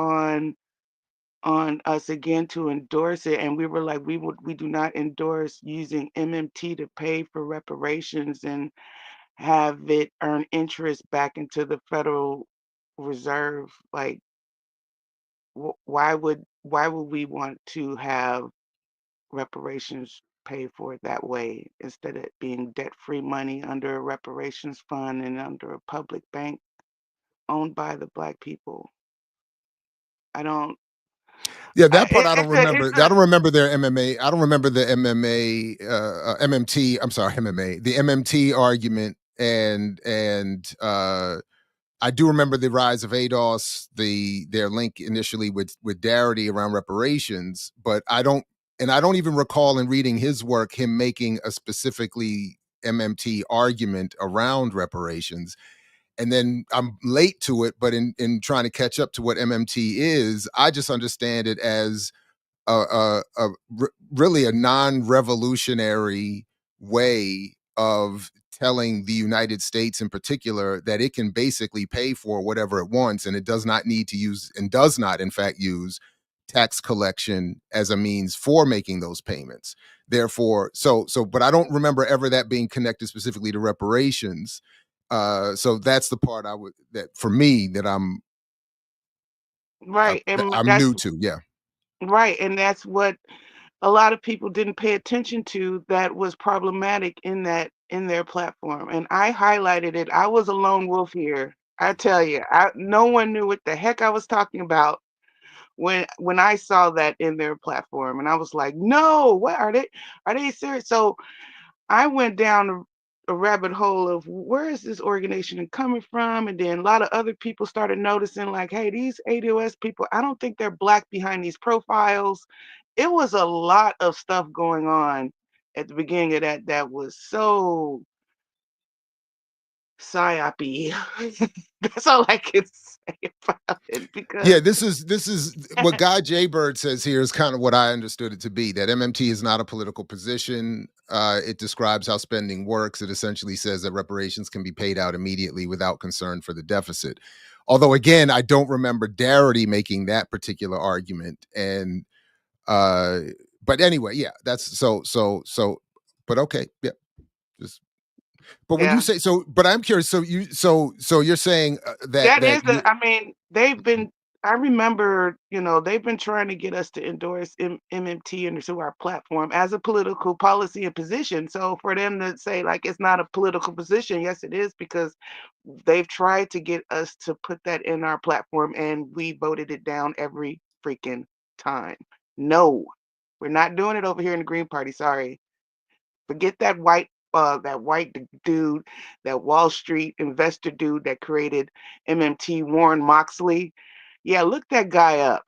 [SPEAKER 6] on us again to endorse it, and we were like, we do not endorse using MMT to pay for reparations and have it earn interest back into the Federal Reserve. Like, why would we want to have reparations pay for it that way, instead of being debt-free money under a reparations fund and under a public bank owned by the Black people? I don't.
[SPEAKER 1] Yeah, that part I don't
[SPEAKER 6] It's a,
[SPEAKER 1] remember. I don't remember their MMA. I don't remember the MMA, MMT. I'm sorry, MMA. The MMT argument, and I do remember the rise of ADOS, their link initially with Darity around reparations, but I don't even recall in reading his work him making a specifically MMT argument around reparations. And then I'm late to it, but in trying to catch up to what MMT is, I just understand it as really a non-revolutionary way of telling the United States in particular that it can basically pay for whatever it wants, and it does not need to use, and does not in fact use, tax collection as a means for making those payments. Therefore, but I don't remember ever that being connected specifically to reparations. So that's the part that for me that
[SPEAKER 6] Right, and
[SPEAKER 1] I'm
[SPEAKER 6] that's
[SPEAKER 1] new to. Yeah.
[SPEAKER 6] right, and that's what a lot of people didn't pay attention to that was problematic in their platform. And I highlighted it. I was a lone wolf here. I tell you, no one knew what the heck I was talking about when I saw that in their platform, and I was like, "No, what are they? Are they serious?" So I went down a rabbit hole of where is this organization coming from, and then a lot of other people started noticing, like, hey, these ADOS people, I don't think they're black behind these profiles. It was a lot of stuff going on at the beginning of that was so psyopy. That's all I can say about it
[SPEAKER 1] Yeah,
[SPEAKER 6] because
[SPEAKER 1] this is what Guy Jaybird says here is kind of what I understood it to be, that MMT is not a political position. It describes how spending works. It essentially says that reparations can be paid out immediately without concern for the deficit. Although, again, I don't remember Darity making that particular argument. And but anyway, yeah, that's but okay, yeah. Just but when you
[SPEAKER 6] yeah.
[SPEAKER 1] say so, but I'm curious. So you're saying
[SPEAKER 6] That
[SPEAKER 1] that
[SPEAKER 6] is
[SPEAKER 1] you.
[SPEAKER 6] I mean, I remember, they've been trying to get us to endorse MMT into our platform as a political policy and position. So for them to say like it's not a political position, yes, it is because they've tried to get us to put that in our platform and we voted it down every freaking time. No, we're not doing it over here in the Green Party. Sorry. Forget that white dude, that Wall Street investor dude that created MMT, Warren Moxley. Yeah, look that guy up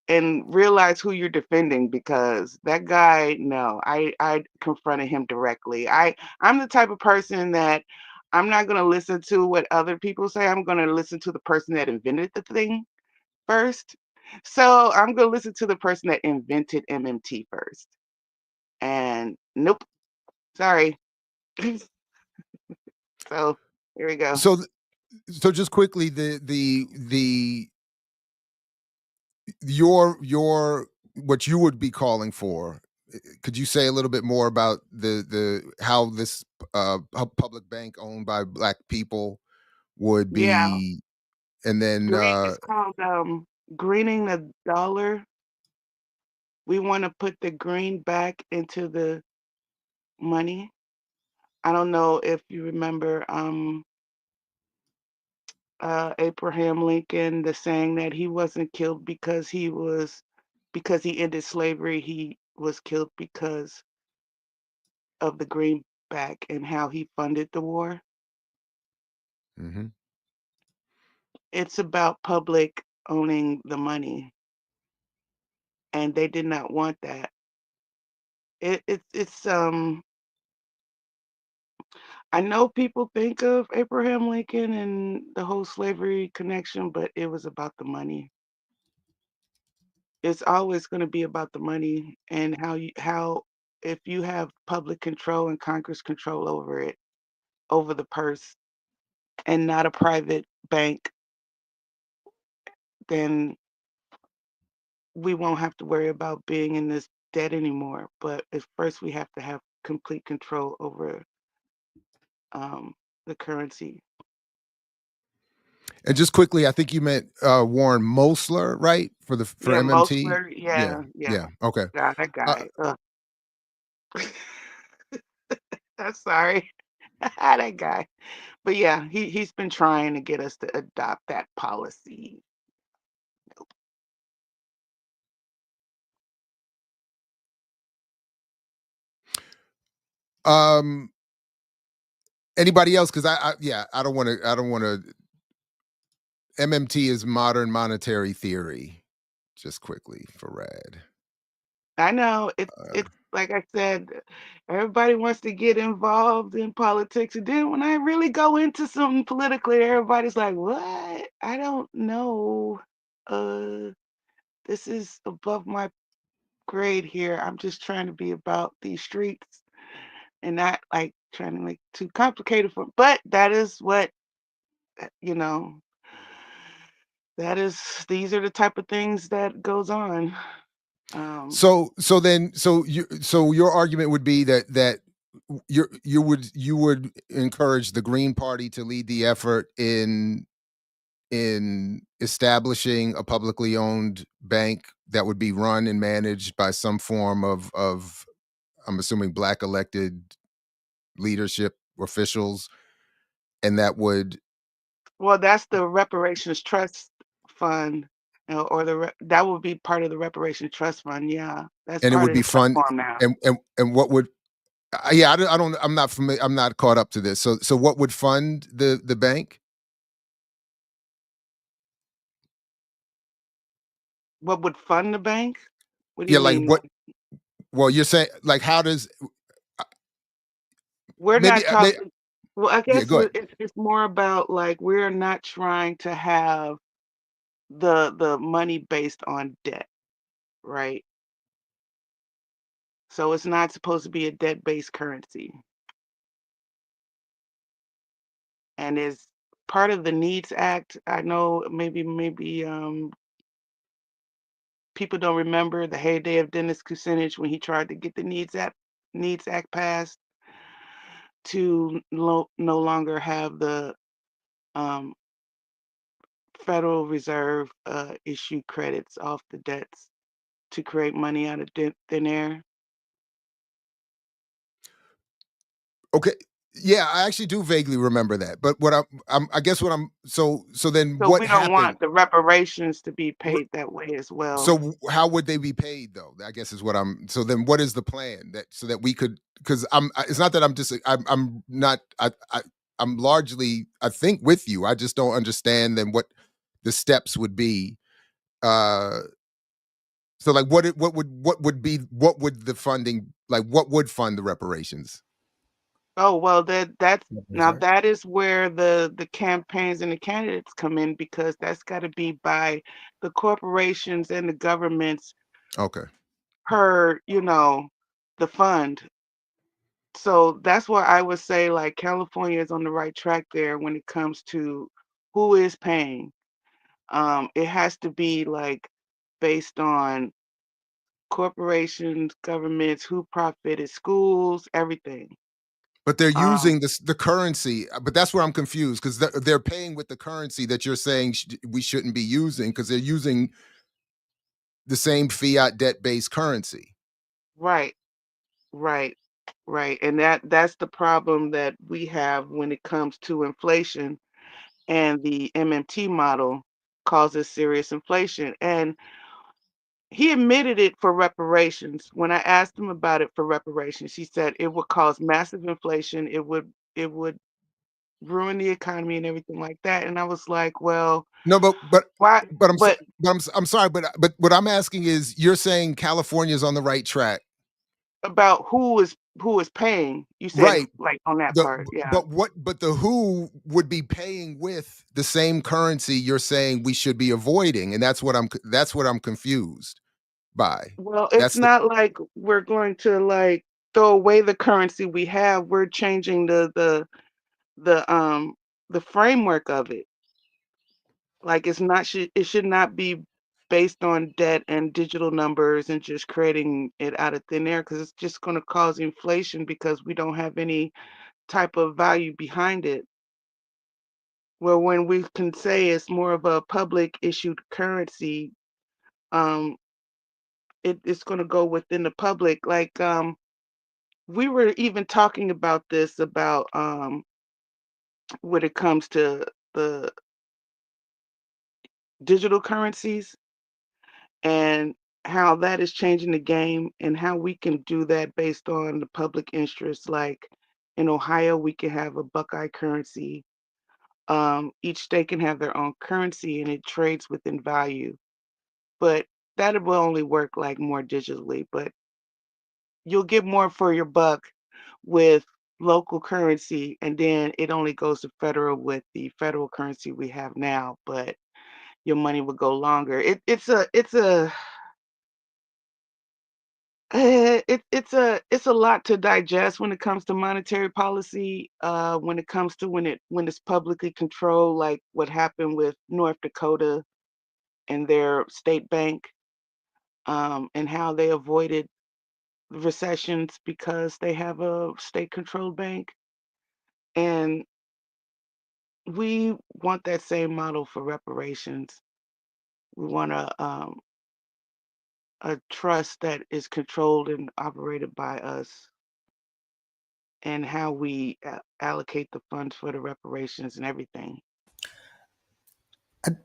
[SPEAKER 6] and realize who you're defending because that guy, no, I confronted him directly. I'm the type of person that I'm not gonna listen to what other people say. I'm gonna listen to the person that invented the thing first. So I'm gonna listen to the person that invented MMT first. And nope, sorry. So here we go.
[SPEAKER 1] So so just quickly, the your what you would be calling for, could you say a little bit more about the how this public bank owned by black people would
[SPEAKER 6] Yeah,
[SPEAKER 1] be, and then
[SPEAKER 6] it's called greening the dollar. We want to put the green back into the money. I don't know if you remember Abraham Lincoln, the saying that he wasn't killed because he ended slavery. He was killed because of the greenback and how he funded the war.
[SPEAKER 1] mhm.
[SPEAKER 6] It's about public owning the money, and they did not want that. It's I know people think of Abraham Lincoln and the whole slavery connection, but it was about the money. It's always going to be about the money and how if you have public control and Congress control over it, over the purse and not a private bank, then we won't have to worry about being in this debt anymore. But at first we have to have complete control over um, the currency.
[SPEAKER 1] And just quickly, I think you meant Warren Mosler, right, for
[SPEAKER 6] Yeah,
[SPEAKER 1] MMT.
[SPEAKER 6] Mosler.
[SPEAKER 1] Yeah,
[SPEAKER 6] Yeah, yeah.
[SPEAKER 1] yeah, okay.
[SPEAKER 6] God, that
[SPEAKER 1] uh,
[SPEAKER 6] guy. Ugh. I'm sorry. That guy. But yeah, he's been trying to get us to adopt that policy.
[SPEAKER 1] um anybody else, because yeah, I don't want to MMT is modern monetary theory. Just quickly for Rad.
[SPEAKER 6] I know
[SPEAKER 1] Uh,
[SPEAKER 6] it's like I said, everybody wants to get involved in politics, and then when I really go into something politically, everybody's like, "What? I don't know. Uh, this is above my grade here. I'm just trying to be about these streets and not like trying to make too complicated for." But that is what you know. these are the type of things that goes on.
[SPEAKER 1] So your argument would be that you would encourage the Green Party to lead the effort in establishing a publicly owned bank that would be run and managed by some form of I'm assuming black elected leadership officials, and that would
[SPEAKER 6] Well, that's the reparations trust fund, or that would be part of the reparations trust fund. Yeah, that's
[SPEAKER 1] and it
[SPEAKER 6] part
[SPEAKER 1] would
[SPEAKER 6] of
[SPEAKER 1] be
[SPEAKER 6] the
[SPEAKER 1] fun
[SPEAKER 6] platform now.
[SPEAKER 1] and what would yeah, I don't I'm not familiar, I'm not caught up to this. So what would fund the bank?
[SPEAKER 6] What would fund the bank? What do
[SPEAKER 1] Yeah,
[SPEAKER 6] you
[SPEAKER 1] like
[SPEAKER 6] mean?
[SPEAKER 1] what? Well, you're saying like how does uh,
[SPEAKER 6] We're
[SPEAKER 1] maybe
[SPEAKER 6] not talking. Well, I
[SPEAKER 1] yeah,
[SPEAKER 6] guess
[SPEAKER 1] go ahead.
[SPEAKER 6] it's more about like we're not trying to have the money based on debt, right? So it's not supposed to be a debt-based currency, and is part of the Needs Act. I know maybe people don't remember the heyday of Dennis Kucinich when he tried to get the Needs Act passed to no longer have the um, Federal Reserve issue credits off the debts to create money out of thin air.
[SPEAKER 1] Okay. Yeah, I actually do vaguely remember that. But I guess what I'm so then
[SPEAKER 6] So
[SPEAKER 1] what
[SPEAKER 6] we don't
[SPEAKER 1] happened?
[SPEAKER 6] want the reparations to be
[SPEAKER 1] R-
[SPEAKER 6] paid that way as well.
[SPEAKER 1] So how would they be paid though? I guess is what I'm so then what is the plan that so that we could because it's not that I'm not I'm largely I think with you. I just don't understand then what the steps would be. Uh so like what would the funding like what would fund the reparations?
[SPEAKER 6] Oh, well, that's now
[SPEAKER 4] Reserve.
[SPEAKER 6] that is where the campaigns and the candidates come in because that's got to be by the corporations and the governments
[SPEAKER 1] Okay.
[SPEAKER 6] per, the fund. So that's why I would say like California is on the right track there when it comes to who is paying. It has to be like based on corporations, governments, who profited, schools, everything.
[SPEAKER 1] But they're
[SPEAKER 6] Um,
[SPEAKER 1] using the currency, but that's where I'm confused because they're paying with the currency that you're saying we shouldn't be using because they're using the same fiat debt based currency.
[SPEAKER 6] right, right, right. And that's the problem that we have when it comes to inflation, and the MMT model causes serious inflation. And he admitted it for reparations. When I asked him about it for reparations, he said it would cause massive inflation. It would ruin the economy and everything like that. And I was like, well,
[SPEAKER 1] No,
[SPEAKER 6] why?
[SPEAKER 1] but
[SPEAKER 6] But
[SPEAKER 1] I'm sorry, but what I'm asking is, you're saying California's on the right track,
[SPEAKER 6] about who is paying? You said
[SPEAKER 1] right?
[SPEAKER 6] like on that
[SPEAKER 1] The
[SPEAKER 6] part, yeah.
[SPEAKER 1] but the who would be paying with the same currency you're saying we should be avoiding, and that's what I'm confused by.
[SPEAKER 6] Well, it's
[SPEAKER 1] That's the
[SPEAKER 6] not like we're going to like throw away the currency we have. We're changing the framework of it. Like it should not be based on debt and digital numbers and just creating it out of thin air because it's just going to cause inflation because we don't have any type of value behind it. Well, when we can say it's more of a public issued currency, um, it's going to go within the public. Like we were even talking about this about when it comes to the digital currencies and how that is changing the game and how we can do that based on the public interest. Like in Ohio, we can have a Buckeye currency. Each state can have their own currency and it trades within value. But that will only work like more digitally. But you'll get more for your buck with local currency, and then it only goes to federal with the federal currency we have now. But your money will go longer. It's a lot to digest when it comes to monetary policy. When it comes to when it's publicly controlled, like what happened with North Dakota. and their state bank, and how they avoided recessions because they have a state-controlled bank. And we want that same model for reparations. We want a trust that is controlled and operated by us, and how we allocate the funds for the reparations and everything.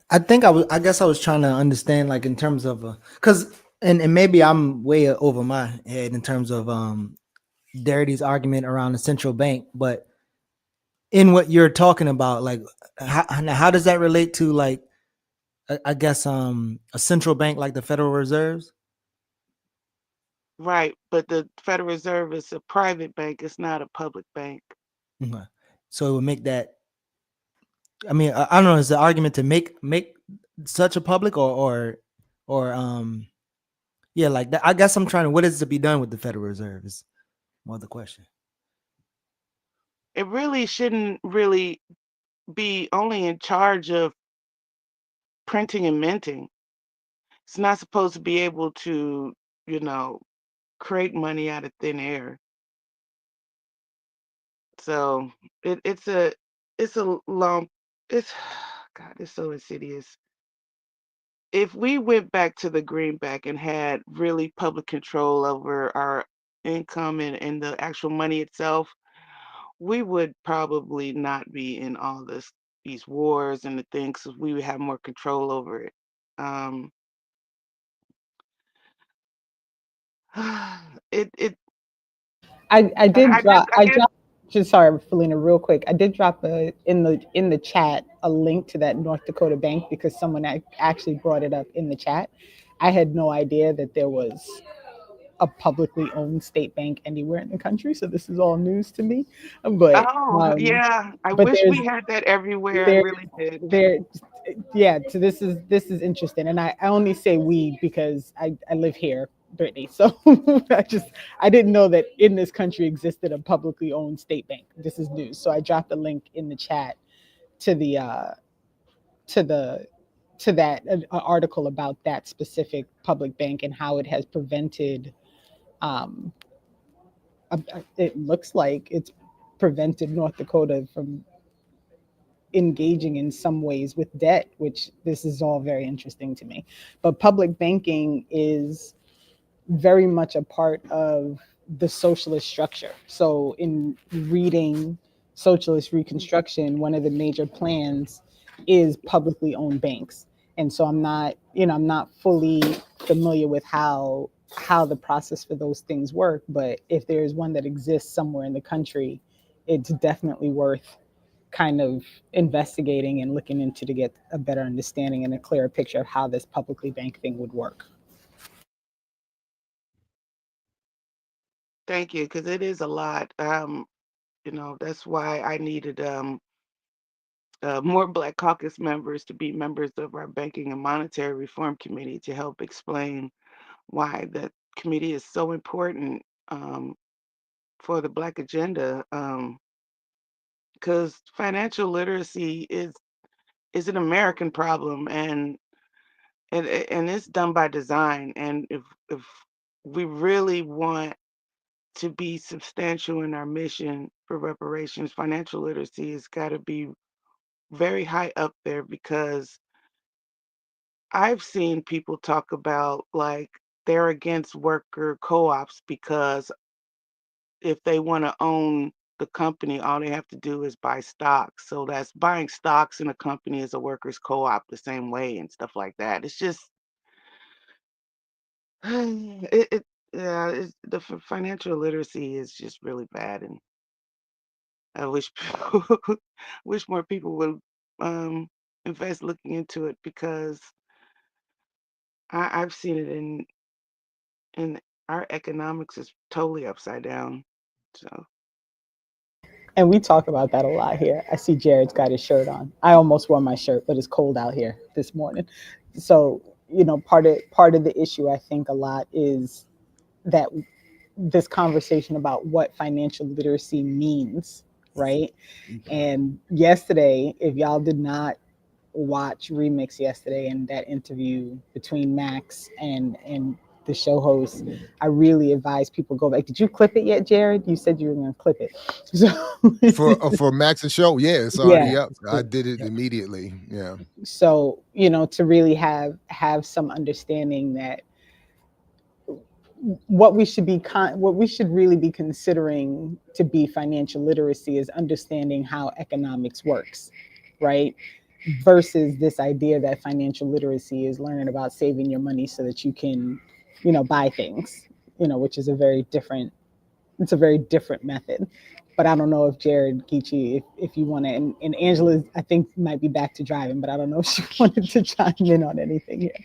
[SPEAKER 4] I think I guess I was trying to understand, like, in terms of because and maybe I'm way over my head in terms of Darity's argument around the central bank, but in what you're talking about, like, how does that relate to, like, I guess a central bank like the Federal Reserves?
[SPEAKER 6] Right, but the Federal Reserve is a private bank, it's not a public bank.
[SPEAKER 4] Okay. So it would make that. I mean, I don't know. Is the argument to make such a public, or yeah, like that? I guess I'm trying to. What is to be done with the Federal Reserve is more the question.
[SPEAKER 6] It really shouldn't really be only in charge of printing and minting. It's not supposed to be able to, you know, create money out of thin air. So it's a long it's God, it's so insidious. If we went back to the greenback and had really public control over our income and the actual money itself, we would probably not be in all these wars and the things, 'cause we would have more control over it. Um, it
[SPEAKER 3] I did drop
[SPEAKER 6] I guess.
[SPEAKER 3] just sorry, Felina, real quick. I did drop in the chat a link to that North Dakota bank because someone actually brought it up in the chat. I had no idea that there was a publicly owned state bank anywhere in the country, so this is all news to me. But
[SPEAKER 6] Oh,
[SPEAKER 3] um,
[SPEAKER 6] yeah, I
[SPEAKER 3] but
[SPEAKER 6] wish we had that everywhere, I
[SPEAKER 3] there
[SPEAKER 6] really did.
[SPEAKER 3] there yeah, so this is interesting, and I only say we because I live here, Brittany, so I didn't know that in this country existed a publicly owned state bank. This is news, so I dropped a link in the chat to the to the to that article about that specific public bank and how it has prevented, um it looks like it's prevented North Dakota from engaging in some ways with debt, which this is all very interesting to me. But public banking is very much a part of the socialist structure. So, in reading Socialist Reconstruction, one of the major plans is publicly owned banks. And so I'm not fully familiar with how the process for those things work, but if there's one that exists somewhere in the country, it's definitely worth kind of investigating and looking into to get a better understanding and a clearer picture of how this publicly bank thing would work.
[SPEAKER 6] Thank you, because it is a lot. That's why I needed more Black Caucus members to be members of our Banking and Monetary Reform Committee to help explain why that committee is so important, for the Black agenda. Because financial literacy is an American problem, and it's done by design. And if we really want to be substantial in our mission for reparations, financial literacy has got to be very high up there, because I've seen people talk about, like, they're against worker co-ops because if they want to own the company, all they have to do is buy stocks. So that's buying stocks in a company is a workers co-op the same way, and stuff like that. It's just yeah, financial literacy is just really bad, and I wish wish more people would um, invest looking into it, because I've seen it in our economics is totally upside down. So
[SPEAKER 3] And we talk about that a lot here. I see Jared's got his shirt on. I almost wore my shirt, but it's cold out here this morning. So, part of the issue I think a lot is that this conversation about what financial literacy means, right? And yesterday, if y'all did not watch Remix yesterday and that interview between Max and the show host, I really advise people go back. Did you clip it yet, Jared? You said you were going to clip it. So
[SPEAKER 1] For Max's show, yeah, it's already up. I did it immediately. Yeah.
[SPEAKER 3] So, to really have some understanding that what we should really be considering to be financial literacy is understanding how economics works, right? Versus this idea that financial literacy is learning about saving your money so that you can, buy things, which is a very different method. But I don't know if Jared Geechee, if you want to, and Angela, I think might be back to driving, but I don't know if she wanted to chime in on anything here.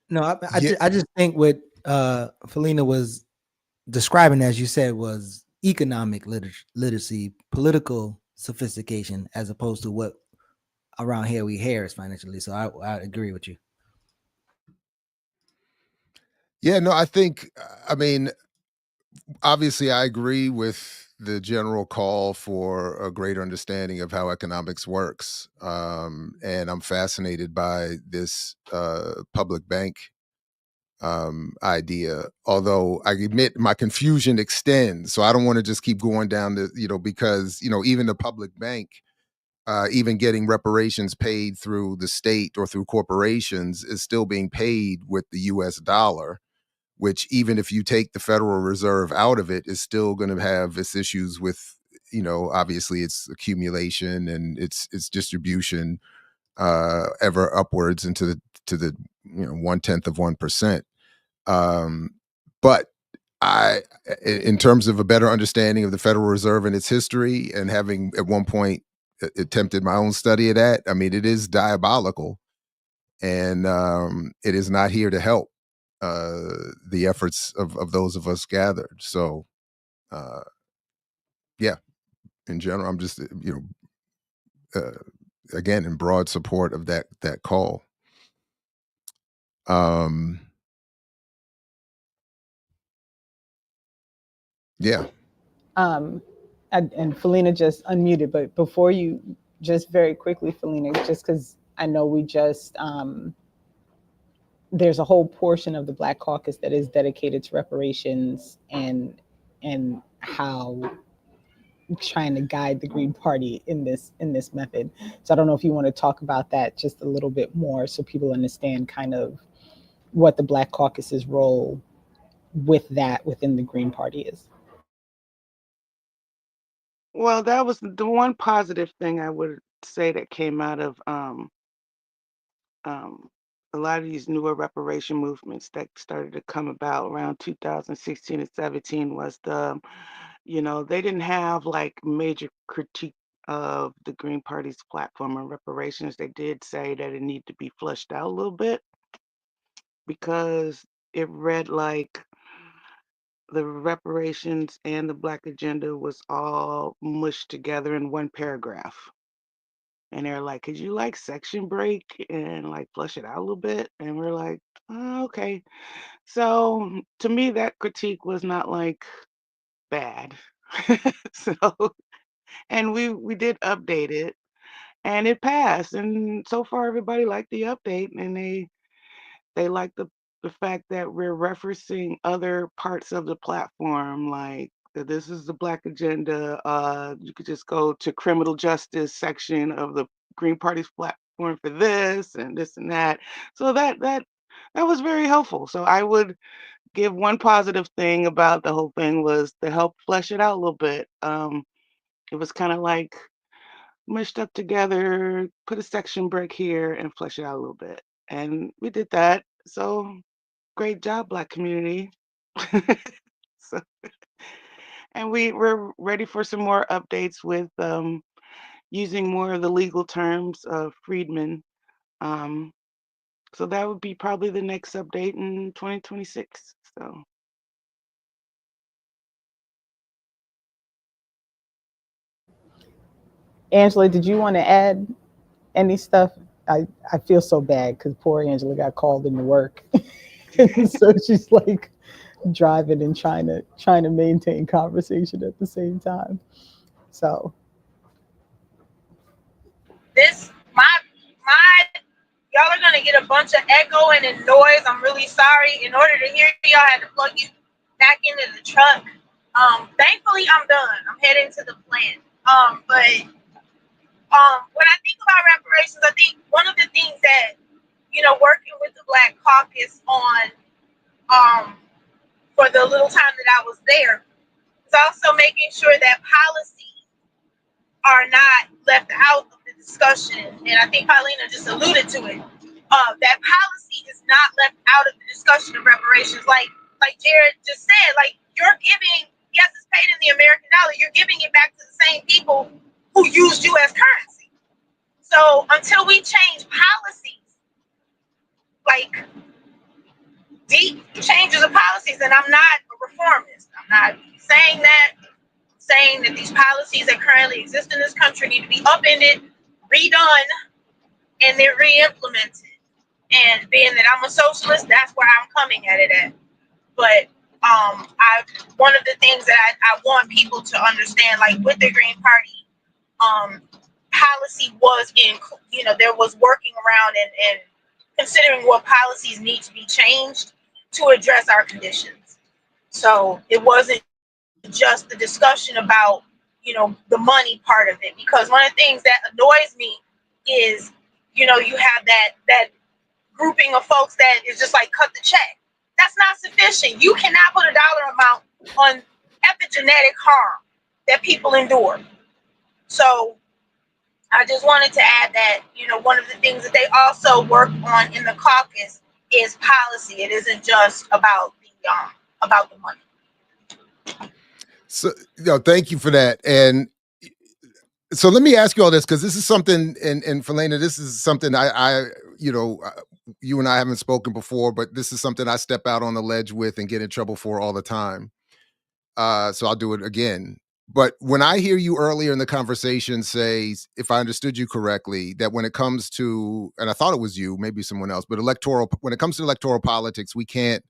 [SPEAKER 4] No, I just think what Philena was describing, as you said, was economic literacy, political sophistication, as opposed to what around here we hear is financially. So I agree with you.
[SPEAKER 1] Yeah, no, I mean, obviously I agree with the general call for a greater understanding of how economics works. And I'm fascinated by this public bank idea, although I admit my confusion extends. So I don't want to just keep going down the, because, even the public bank, even getting reparations paid through the state or through corporations is still being paid with the US dollar, which even if you take the Federal Reserve out of it, is still going to have its issues with, obviously its accumulation and its distribution ever upwards into the 0.1%. But in terms of a better understanding of the Federal Reserve and its history, and having at one point attempted my own study of that, I mean, it is diabolical, and it is not here to help the efforts of those of us gathered. So, yeah, in general, I'm just again in broad support of that call. Yeah.
[SPEAKER 3] And Philena just unmuted, but before you, just very quickly, Philena, just because I know we just there's a whole portion of the Black Caucus that is dedicated to reparations and how trying to guide the Green Party in this method. So I don't know if you want to talk about that just a little bit more so people understand kind of what the Black Caucus's role with that within the Green Party is.
[SPEAKER 6] Well, that was the one positive thing I would say that came out of a lot of these newer reparation movements that started to come about around 2016 and 17 was they didn't have like major critique of the Green Party's platform on reparations. They did say that it needed to be flushed out a little bit because it read like the reparations and the Black agenda was all mushed together in one paragraph. And they're like, could you like section break and like flush it out a little bit? And we're like, oh, okay. So to me, that critique was not like bad. So, and we did update it and it passed. And so far, everybody liked the update and they like the fact that we're referencing other parts of the platform, like that this is the Black agenda. You could just go to criminal justice section of the Green Party's platform for this and this and that. So that was very helpful. So I would give one positive thing about the whole thing was to help flesh it out a little bit. It was kind of like mushed up together, put a section break here and flesh it out a little bit. And we did that. So great job, Black community. So, and we're ready for some more updates with using more of the legal terms of Friedman. So that would be probably the next update in 2026. So.
[SPEAKER 3] Angela, did you want to add any stuff? I feel so bad because poor Angela got called into work. And so she's like driving and trying to maintain conversation at the same time. So
[SPEAKER 5] This my y'all are gonna get a bunch of echo and noise. I'm really sorry. In order to hear y'all, I had to plug you back into the truck. Thankfully, I'm done. I'm heading to the plant. But when I think about reparations, I think one of the things that working with the Black Caucus on for the little time that I was there, is also making sure that policies are not left out of the discussion. And I think Philena just alluded to it. That policy is not left out of the discussion of reparations. Like Jared just said, like you're giving, yes, it's paid in the American dollar, you're giving it back to the same people who used you as currency. So until we change policies, like deep changes of policies, and I'm not a reformist. I'm not saying that. I'm saying that these policies that currently exist in this country need to be upended, redone, and then re-implemented. And being that I'm a socialist, that's where I'm coming at it at. But one of the things that I want people to understand, like with the Green Party, policy was there was working around and considering what policies need to be changed to address our conditions. So it wasn't just the discussion about the money part of it, because one of the things that annoys me is you have that grouping of folks that is just like cut the check. That's not sufficient. You cannot put a dollar amount on epigenetic harm that people endure. So I just wanted to add that one of the things that they also work on in the caucus is policy. It isn't just about the money.
[SPEAKER 1] So, thank you for that. And so let me ask you all this, because this is something, and Philena, this is something I you and I haven't spoken before, but this is something I step out on the ledge with and get in trouble for all the time. So I'll do it again. But when I hear you earlier in the conversation say, if I understood you correctly, that when it comes to, and I thought it was you, maybe someone else, but when it comes to electoral politics, we can't,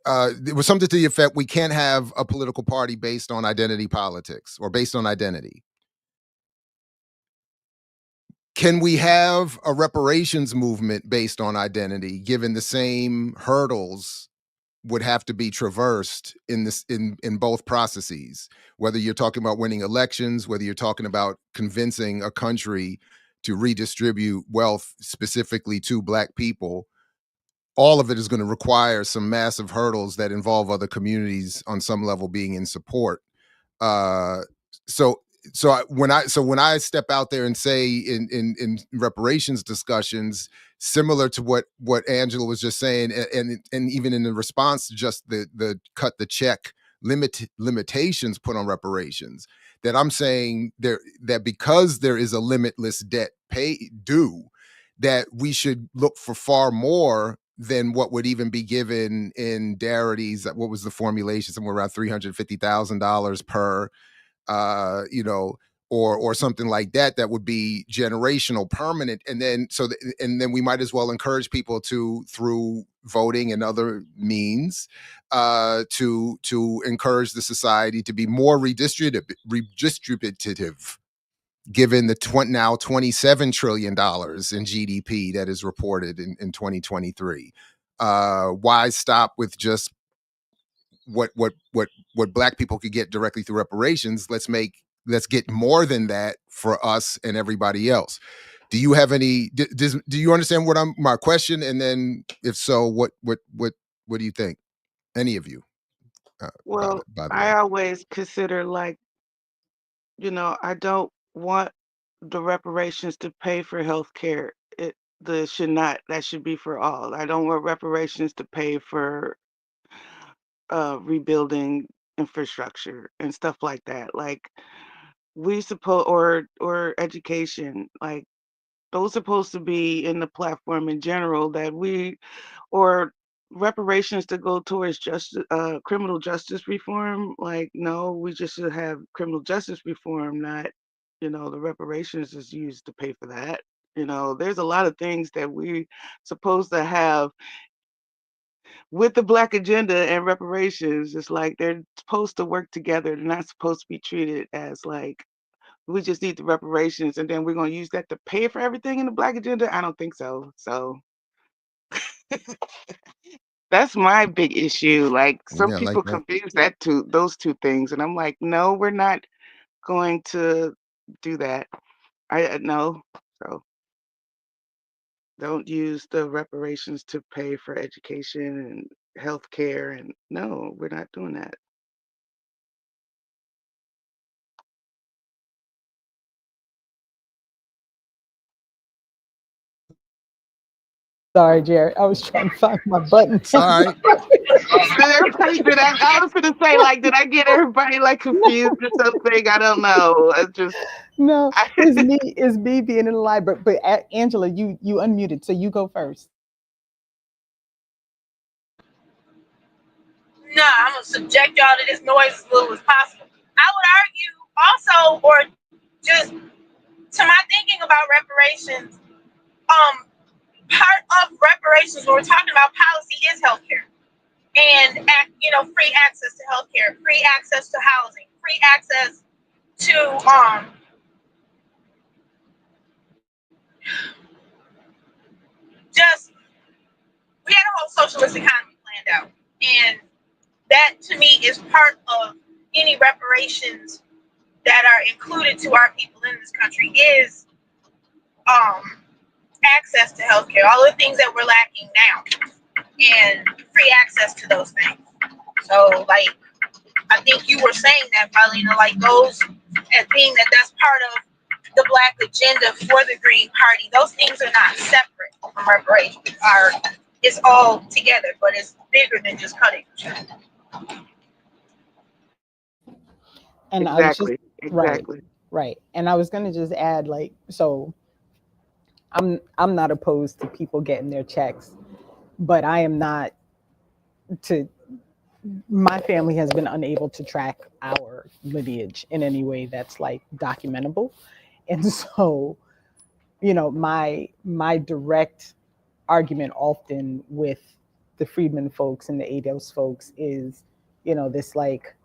[SPEAKER 1] it was something to the effect, we can't have a political party based on identity politics or based on identity. Can we have a reparations movement based on identity, given the same hurdles would have to be traversed in both processes, whether you're talking about winning elections, whether you're talking about convincing a country to redistribute wealth specifically to Black people? All of it is going to require some massive hurdles that involve other communities on some level being in support. Uh, so when I step out there and say in reparations discussions, similar to what Angela was just saying, and even in the response to just the cut the check limitations put on reparations, that I'm saying that because there is a limitless debt due, that we should look for far more than what would even be given in Darity's, what was the formulation, somewhere around $350,000 per, or something like that, that would be generational, permanent. And then we might as well encourage people to, through voting and other means, to encourage the society to be more redistributive, given the now $27 trillion in GDP that is reported in 2023. Why stop with just what Black people could get directly through reparations? Let's get more than that for us and everybody else. Do you have any? Do you understand my question? And then, if so, what do you think? Any of you?
[SPEAKER 6] Well,
[SPEAKER 1] by the way,
[SPEAKER 6] I always consider I don't want the reparations to pay for health care. That should be for all. I don't want reparations to pay for rebuilding infrastructure and stuff like that. Like we suppose or education, like those supposed to be in the platform in general, that we or reparations to go towards criminal justice reform. Like, no, we just should have criminal justice reform, not, the reparations is used to pay for that. There's a lot of things that we supposed to have with the Black agenda and reparations. It's like they're supposed to work together. They're not supposed to be treated as like we just need the reparations, and then we're going to use that to pay for everything in the Black agenda. I don't think so. So that's my big issue. Like some
[SPEAKER 1] Yeah, I like
[SPEAKER 6] people
[SPEAKER 1] that.
[SPEAKER 6] confuse those two things, and I'm like, no, we're not going to do that. I no. So don't use the reparations to pay for education and health care, and no, we're not doing that.
[SPEAKER 3] Sorry, Jared. I was trying to find my button.
[SPEAKER 1] It's all right.
[SPEAKER 6] Did everybody, I was gonna say, like, did I get everybody like confused or something? I don't know. It's just
[SPEAKER 3] No,
[SPEAKER 6] I,
[SPEAKER 3] it's me being in the library. But Angela, you unmuted, so you go first.
[SPEAKER 5] Nah, I'm gonna subject y'all to this noise as little as possible. I would argue also, or just to my thinking about reparations, um, part of reparations when we're talking about policy is healthcare and free access to healthcare, free access to housing, free access to just we had a whole socialist economy planned out, and that to me is part of any reparations that are included to our people in this country is um, access to healthcare, all the things that we're lacking now, and free access to those things. So, like, I think you were saying that, Philena, like those as being that's part of the Black agenda for the Green Party. Those things are not separate from reparations. It's all together, but it's bigger than just cutting.
[SPEAKER 3] And I was just
[SPEAKER 6] exactly,
[SPEAKER 3] right,
[SPEAKER 6] exactly.
[SPEAKER 3] right. And I was gonna just add, like, so I'm not opposed to people getting their checks, but I am not to my family has been unable to track our lineage in any way that's like documentable. And so, my direct argument often with the Freedmen folks and the ADOS folks is, this like,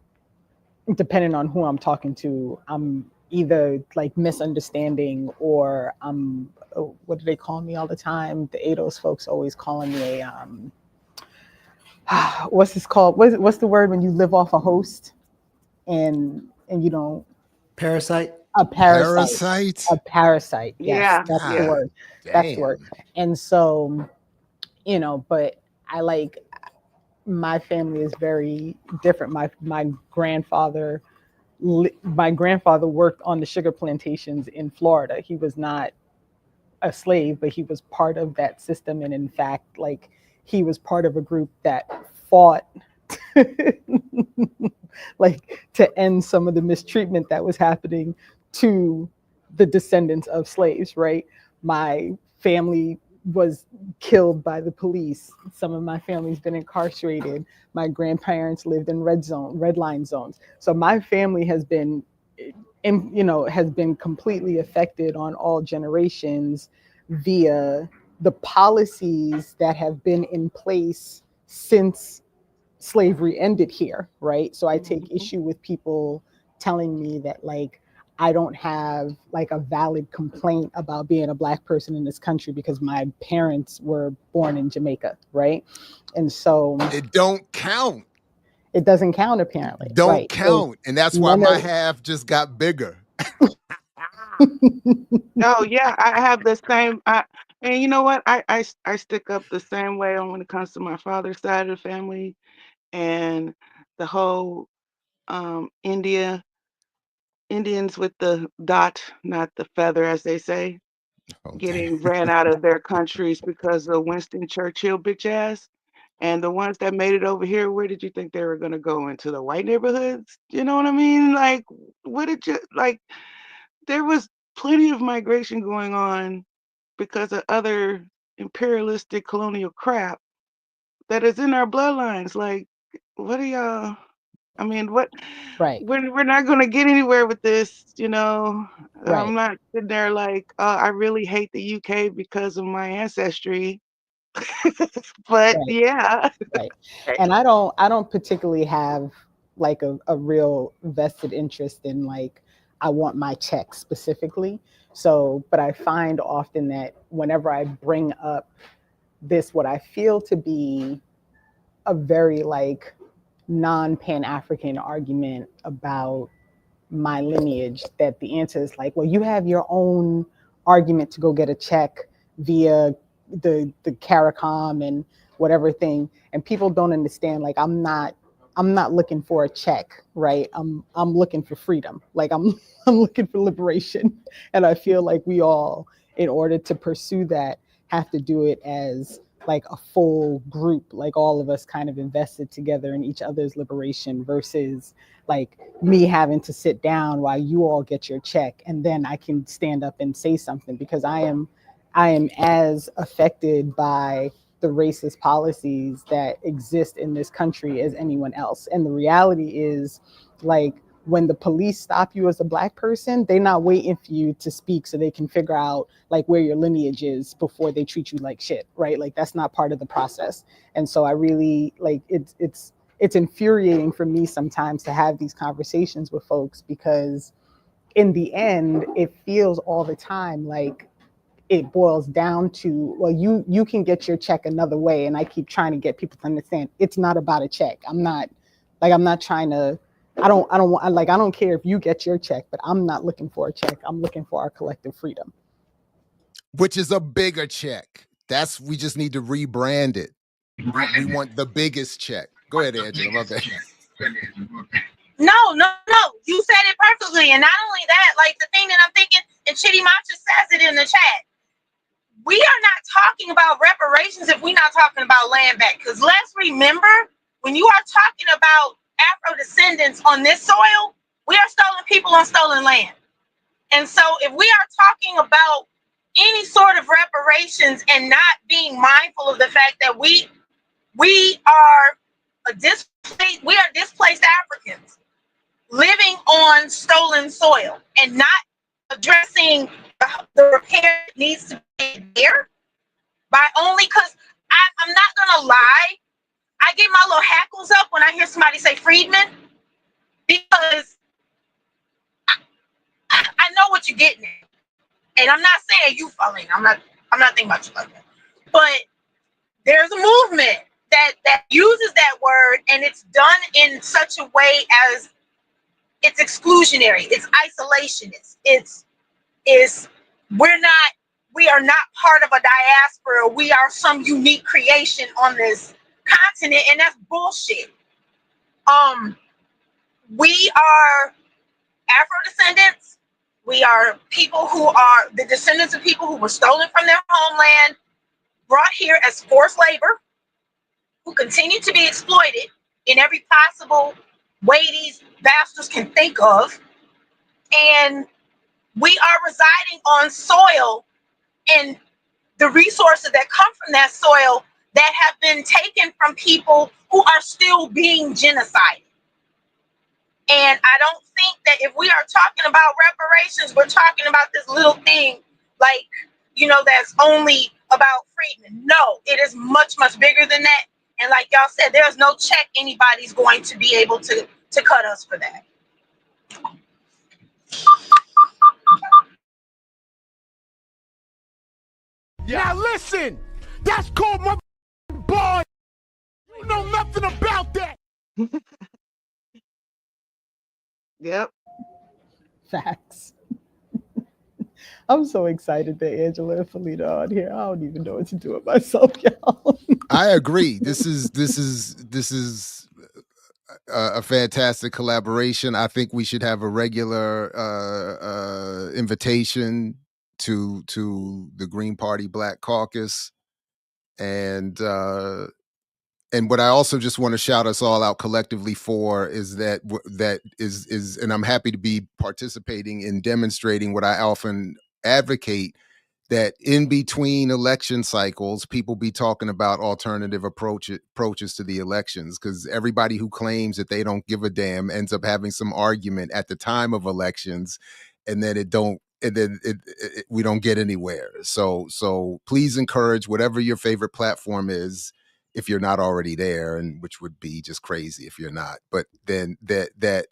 [SPEAKER 3] depending on who I'm talking to, I'm either like misunderstanding or what do they call me all the time? The ADOS folks always calling me a what's this called? What's the word when you live off a host and you don't
[SPEAKER 4] Parasite.
[SPEAKER 3] a parasite.
[SPEAKER 1] Parasite.
[SPEAKER 3] A parasite. Yes,
[SPEAKER 6] Yeah,
[SPEAKER 3] that's the
[SPEAKER 6] yeah.
[SPEAKER 1] God
[SPEAKER 3] word. That's the word.
[SPEAKER 1] damn.
[SPEAKER 3] And so, but I like my family is very different. My grandfather worked on the sugar plantations in Florida. He was not a slave, but he was part of that system. And in fact, like he was part of a group that fought like to end some of the mistreatment that was happening to the descendants of slaves, right? My family was killed by the police. Some of my family's been incarcerated. My grandparents lived in red line zones. So my family has been has been completely affected on all generations via the policies that have been in place since slavery ended here, right? So I take
[SPEAKER 6] Mhm.
[SPEAKER 3] issue with people telling me that like I don't have like a valid complaint about being a black person in this country because my parents were born in Jamaica, right? And so
[SPEAKER 1] It don't count.
[SPEAKER 3] it doesn't count apparently,
[SPEAKER 1] Don't
[SPEAKER 3] right? So
[SPEAKER 1] count. And that's why
[SPEAKER 3] none
[SPEAKER 1] my
[SPEAKER 3] of
[SPEAKER 1] half just got bigger.
[SPEAKER 6] Oh yeah, I have the same. And you know what? I stick up the same way on when it comes to my father's side of the family and the whole Indians with the dot, not the feather, as they say,
[SPEAKER 1] Oh damn.
[SPEAKER 6] getting ran out of their countries because of Winston Churchill bitch ass. And the ones that made it over here, where did you think they were gonna go? Into the white neighborhoods? You know what I mean? Like, what did you like? There was plenty of migration going on because of other imperialistic colonial crap that is in our bloodlines. Like, what are y'all? I mean, what?
[SPEAKER 3] right,
[SPEAKER 6] We're not gonna get anywhere with this, you know. I'm
[SPEAKER 3] right,
[SPEAKER 6] not sitting there like, I really hate the UK because of my ancestry, but
[SPEAKER 3] right.
[SPEAKER 6] yeah.
[SPEAKER 3] Right. And I don't particularly have like a real vested interest in like I want my check specifically. So, but I find often that whenever I bring up this, what I feel to be a very like non-Pan-African argument about my lineage, that the answer is like, well, you have your own argument to go get a check via the CARICOM and whatever thing, and people don't understand. Like, I'm not looking for a check, right? I'm looking for freedom. Like, I'm looking for liberation, and I feel like we all, in order to pursue that, have to do it as like a full group, like all of us kind of invested together in each other's liberation, versus like me having to sit down while you all get your check and then I can stand up and say something, because I am as affected by the racist policies that exist in this country as anyone else. And the reality is, like, when the police stop you as a Black person, they're not waiting for you to speak so they can figure out like where your lineage is before they treat you like shit, right? Like, that's not part of the process. And so I really like, it's infuriating for me sometimes to have these conversations with folks, because in the end, it feels all the time like it boils down to, well, you can get your check another way. And I keep trying to get people to understand it's not about a check. I'm not trying to, I don't care if you get your check, but I'm not looking for a check. I'm looking for our collective freedom.
[SPEAKER 1] Which is a bigger check. We just need to rebrand it. We want the biggest check. Go ahead, Angela. My bad.
[SPEAKER 5] No. You said it perfectly. And not only that, like the thing that I'm thinking, and Chitty Macha says it in the chat, we are not talking about reparations if we're not talking about land back. Because let's remember, when you are talking about Afro descendants on this soil, we are stolen people on stolen land. And so if we are talking about any sort of reparations and not being mindful of the fact that we are displaced Africans living on stolen soil and not addressing the repair that needs to be there, by only because I'm not gonna lie, I get my little hackles up when I hear somebody say freedmen, because I know what you're getting at. And I'm not saying you, Philena. I'm not thinking about you like that. But there's a movement that uses that word, and it's done in such a way as it's exclusionary, it's isolationist, we are not part of a diaspora. We are some unique creation on this continent, and that's bullshit. We are Afro descendants. We are people who are the descendants of people who were stolen from their homeland, brought here as forced labor, who continue to be exploited in every possible way these bastards can think of. And we are residing on soil and the resources that come from that soil that have been taken from people who are still being genocided. And I don't think that if we are talking about reparations, we're talking about this little thing like, that's only about freedmen. No, it is much, much bigger than that. And like y'all said, there's no check anybody's going to be able to cut us for that.
[SPEAKER 2] Now listen, that's called my boy. You know nothing about that.
[SPEAKER 6] Yep.
[SPEAKER 3] Facts. I'm so excited that Angela and Philena are on here. I don't even know what to do with myself, y'all.
[SPEAKER 1] I agree. This is a fantastic collaboration. I think we should have a regular invitation to the Green Party Black Caucus, and what I also just want to shout us all out collectively for is that and I'm happy to be participating in demonstrating what I often advocate, that in between election cycles, people be talking about alternative approaches to the elections, because everybody who claims that they don't give a damn ends up having some argument at the time of elections, and then we don't get anywhere. So please encourage whatever your favorite platform is, if you're not already there, and which would be just crazy if you're not. But then that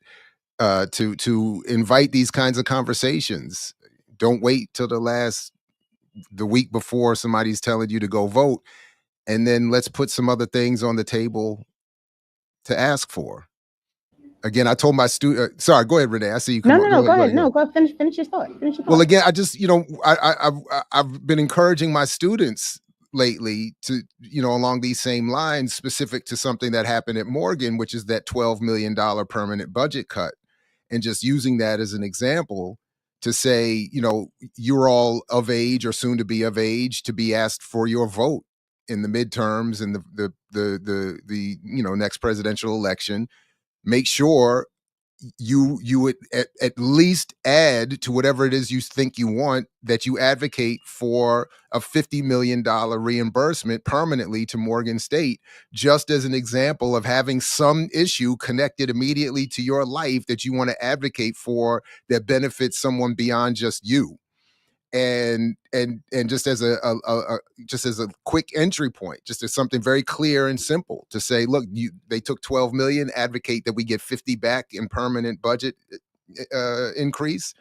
[SPEAKER 1] to invite these kinds of conversations. Don't wait till the week before somebody's telling you to go vote, and then let's put some other things on the table to ask for. Again, I told my student. Sorry, go ahead, Renee. I see you come
[SPEAKER 3] No,
[SPEAKER 1] up.
[SPEAKER 3] no, no. Go ahead.
[SPEAKER 1] Go
[SPEAKER 3] No,
[SPEAKER 1] ahead.
[SPEAKER 3] go ahead. Finish your thought. Finish your
[SPEAKER 1] Well,
[SPEAKER 3] thought.
[SPEAKER 1] again, I just, I've been encouraging my students lately to, along these same lines, specific to something that happened at Morgan, which is that $12 million permanent budget cut, and just using that as an example to say, you're all of age or soon to be of age to be asked for your vote in the midterms and the next presidential election. Make sure you would at least add to whatever it is you think you want, that you advocate for a $50 million reimbursement permanently to Morgan State, just as an example of having some issue connected immediately to your life that you want to advocate for, that benefits someone beyond just you. And just as a quick entry point, just as something very clear and simple to say, look, they took 12 million, advocate that we get 50 back in permanent budget increase,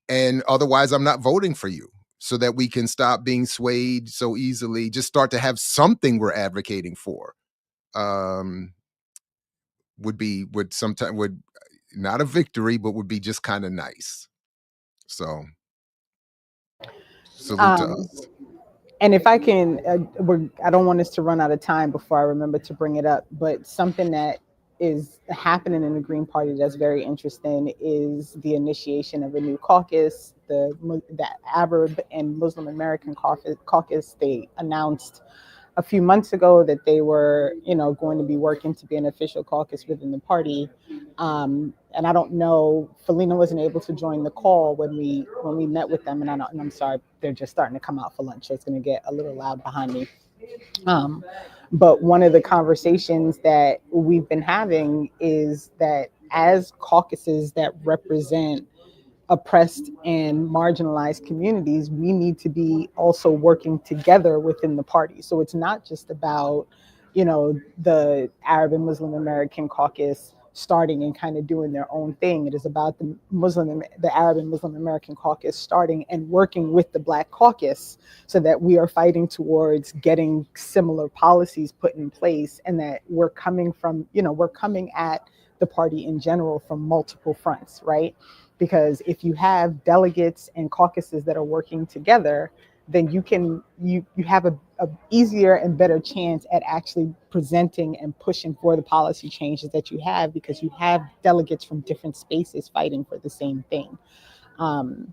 [SPEAKER 1] and otherwise I'm not voting for you, so that we can stop being swayed so easily. Just start to have something we're advocating for. Would not a victory, but would be just kind of nice. So salute to us.
[SPEAKER 3] And if I can, I don't want us to run out of time before I remember to bring it up, but something that is happening in the Green Party that's very interesting is the initiation of a new caucus, the Arab and Muslim American caucus. They announced a few months ago that they were, going to be working to be an official caucus within the party. And I don't know, Philena wasn't able to join the call when we met with them, and I'm sorry, they're just starting to come out for lunch, so it's going to get a little loud behind me. But one of the conversations that we've been having is that as caucuses that represent oppressed and marginalized communities, we need to be also working together within the party. So it's not just about, the Arab and Muslim American caucus starting and kind of doing their own thing. It is about the Arab and Muslim American caucus starting and working with the Black caucus, so that we are fighting towards getting similar policies put in place, and that we're coming at the party in general from multiple fronts, right? Because if you have delegates and caucuses that are working together, then you have a easier and better chance at actually presenting and pushing for the policy changes that you have, because you have delegates from different spaces fighting for the same thing. So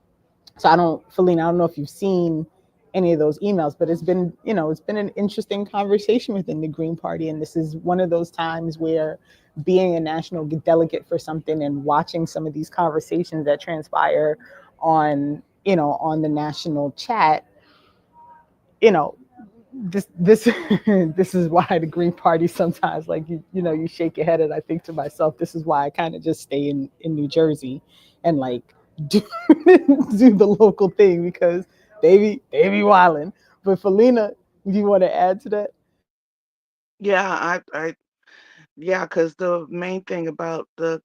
[SPEAKER 3] Philena, I don't know if you've seen any of those emails, but it's been an interesting conversation within the Green Party. And this is one of those times where being a national delegate for something and watching some of these conversations that transpire on the national chat, this this is why the Green Party sometimes, like, you shake your head, and I think to myself, this is why I kind of just stay in New Jersey and like do, do the local thing, because they be wilding. But Philena, do you want to add to that?
[SPEAKER 6] Yeah, yeah, because the main thing about the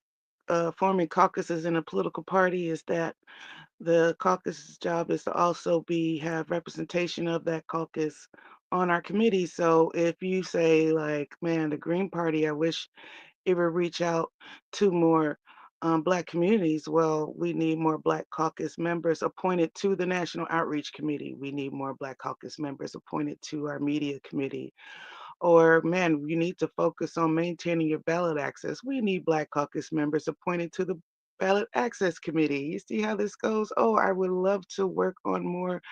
[SPEAKER 6] forming caucuses in a political party is that the caucus's job is to also have representation of that caucus on our committee. So if you say, like, man, the Green Party, I wish it would reach out to more Black communities. Well, we need more Black caucus members appointed to the National Outreach Committee. We need more Black caucus members appointed to our media committee. Or, man, you need to focus on maintaining your ballot access. We need Black caucus members appointed to the Ballot Access Committee. You see how this goes? Oh, I would love to work on more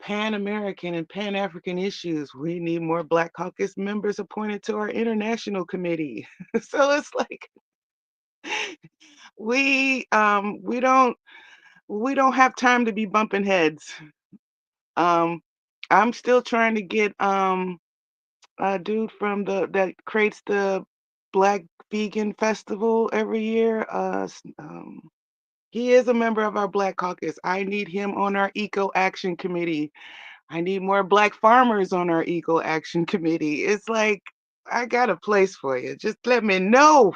[SPEAKER 6] Pan American and Pan African issues. We need more Black caucus members appointed to our International Committee. So it's like we don't have time to be bumping heads. I'm still trying to get a dude from that creates the Black Vegan Festival every year. He is a member of our Black Caucus. I need him on our Eco Action Committee. I need more Black farmers on our Eco Action Committee. It's like, I got a place for you. Just let me know.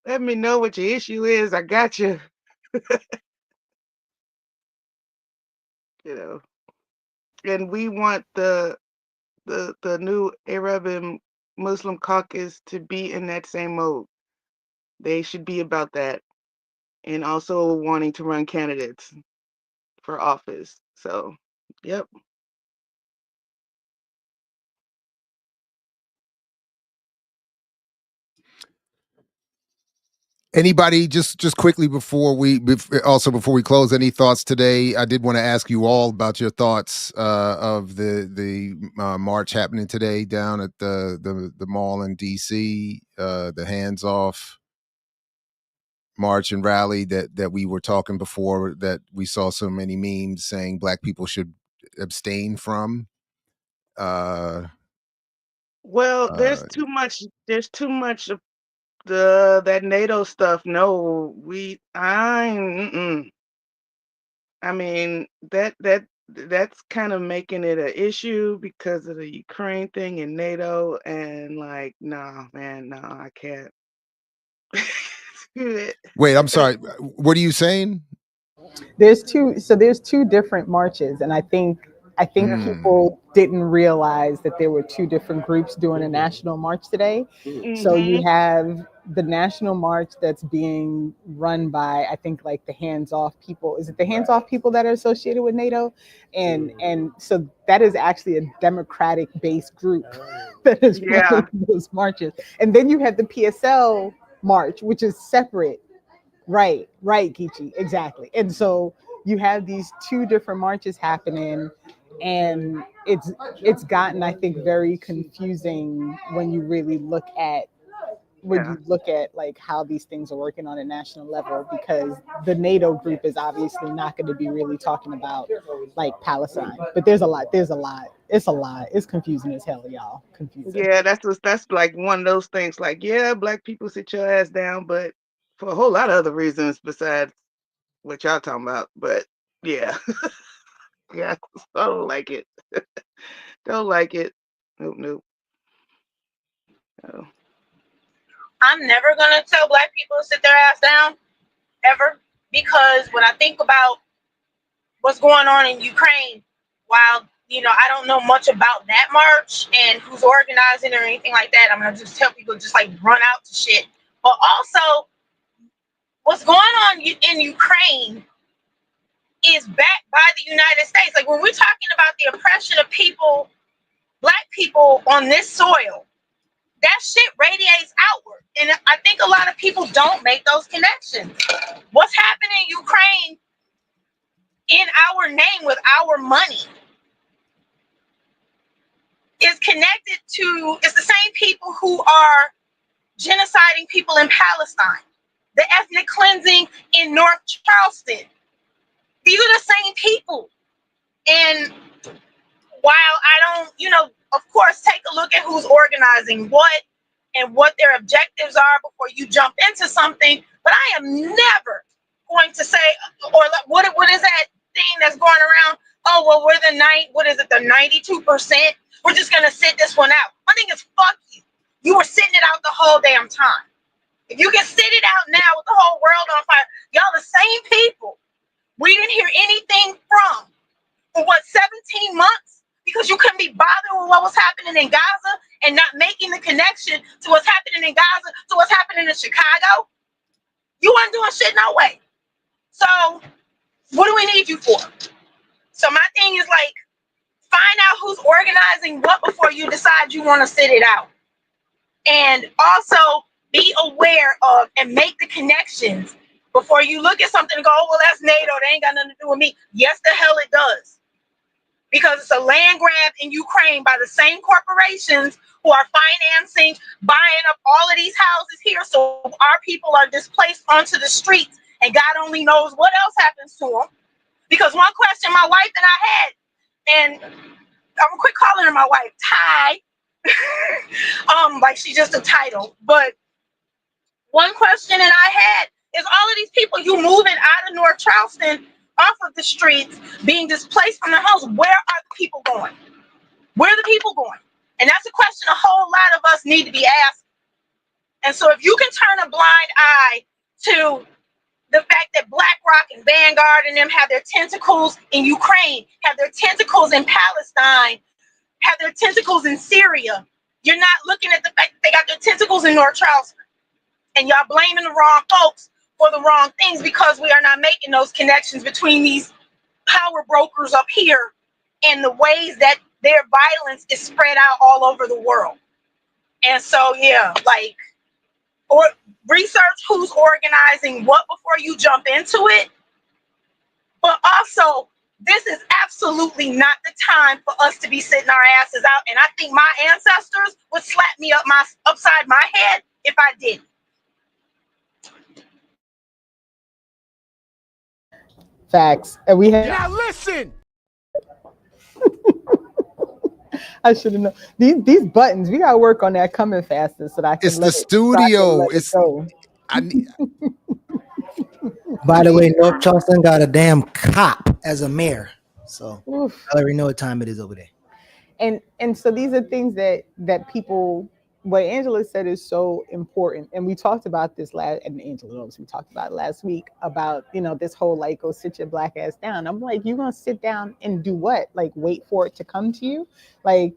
[SPEAKER 6] Let me know what your issue is. I got you. You know, and we want the new Arab and Muslim caucus to be in that same mode. They should be about that, and also wanting to run candidates for office. So, yep.
[SPEAKER 1] Anybody, just quickly before we close, any thoughts today? I did want to ask you all about your thoughts of the march happening today down at the mall in DC, the hands off march and rally that we were talking before, that we saw so many memes saying Black people should abstain from.
[SPEAKER 6] Well, there's too much. There's too much of that NATO stuff. No, I mean that's kind of making it an issue because of the Ukraine thing and NATO, and like, nah, man, no, I can't.
[SPEAKER 1] Wait, I'm sorry. What are you saying?
[SPEAKER 3] There's two different marches, and I think people didn't realize that there were two different groups doing a national march today. So you have the national march that's being run by, I think, like the hands off people. Is it the hands off people that are associated with NATO? And so that is actually a democratic based group that is running those marches. And then you have the PSL march, which is separate. Right, Kichi, exactly. And so you have these two different marches happening, and it's gotten, I think, very confusing when you really look at like how these things are working on a national level, because the NATO group is obviously not going to be really talking about like Palestine. But there's a lot. It's a lot. It's confusing as hell, y'all. Confusing.
[SPEAKER 6] Yeah, that's like one of those things. Like, yeah, Black people, sit your ass down, but for a whole lot of other reasons besides what y'all talking about. But yeah, yeah, I don't like it. Don't like it. Nope, nope. Oh.
[SPEAKER 5] I'm never gonna tell Black people to sit their ass down, ever, because when I think about what's going on in Ukraine, while I don't know much about that march and who's organizing or anything like that, I'm gonna just tell people just like run out to shit. But also, what's going on in Ukraine is backed by the United States. Like, when we're talking about the oppression of people, Black people on this soil, that shit radiates outward. And I think a lot of people don't make those connections. What's happening in Ukraine in our name with our money is connected to, it's the same people who are genociding people in Palestine, the ethnic cleansing in North Charleston. These are the same people. And while I don't, of course, take a look at who's organizing what and what their objectives are before you jump into something, but I am never going to say, or what is that thing that's going around? Oh, well, we're the 92%. We're just going to sit this one out. My thing is, fuck you. You were sitting it out the whole damn time. If you can sit it out now with the whole world on fire, y'all the same people we didn't hear anything from for 17 months? Because you couldn't be bothered with what was happening in Gaza and not making the connection to what's happening in Gaza to what's happening in Chicago. You weren't doing shit no way. So what do we need you for? So my thing is, like, find out who's organizing what before you decide you want to sit it out. And also be aware of and make the connections before you look at something and go, oh, well, that's NATO. They ain't got nothing to do with me. Yes, the hell it does. Because it's a land grab in Ukraine by the same corporations who are financing, buying up all of these houses here. So our people are displaced onto the streets, and God only knows what else happens to them. Because one question my wife and I had, and I'm gonna quit calling her my wife, Ty, like she's just a title. But one question that I had is, all of these people you moving out of North Charleston off of the streets, being displaced from their homes, where are the people going? Where are the people going? And that's a question a whole lot of us need to be asked. And so if you can turn a blind eye to the fact that BlackRock and Vanguard and them have their tentacles in Ukraine, have their tentacles in Palestine, have their tentacles in Syria, you're not looking at the fact that they got their tentacles in North Charleston. And y'all blaming the wrong folks for the wrong things because we are not making those connections between these power brokers up here and the ways that their violence is spread out all over the world. And so, yeah, like, or research who's organizing what before you jump into it. But also, this is absolutely not the time for us to be sitting our asses out. And I think my ancestors would slap me upside my head if I didn't.
[SPEAKER 3] Facts. And we have.
[SPEAKER 2] Now listen.
[SPEAKER 3] I should have known these buttons. We gotta work on that coming faster so that I can.
[SPEAKER 1] It's the studio.
[SPEAKER 3] It's go.
[SPEAKER 4] By the way, North Charleston got a damn cop as a mayor, so I already know what time it is over there.
[SPEAKER 3] And so these are things that people. What Angela said is so important, and we talked about this and Angela knows we talked about it last week about this whole like go sit your black ass down. I'm like, you gonna sit down and do what? Like wait for it to come to you? Like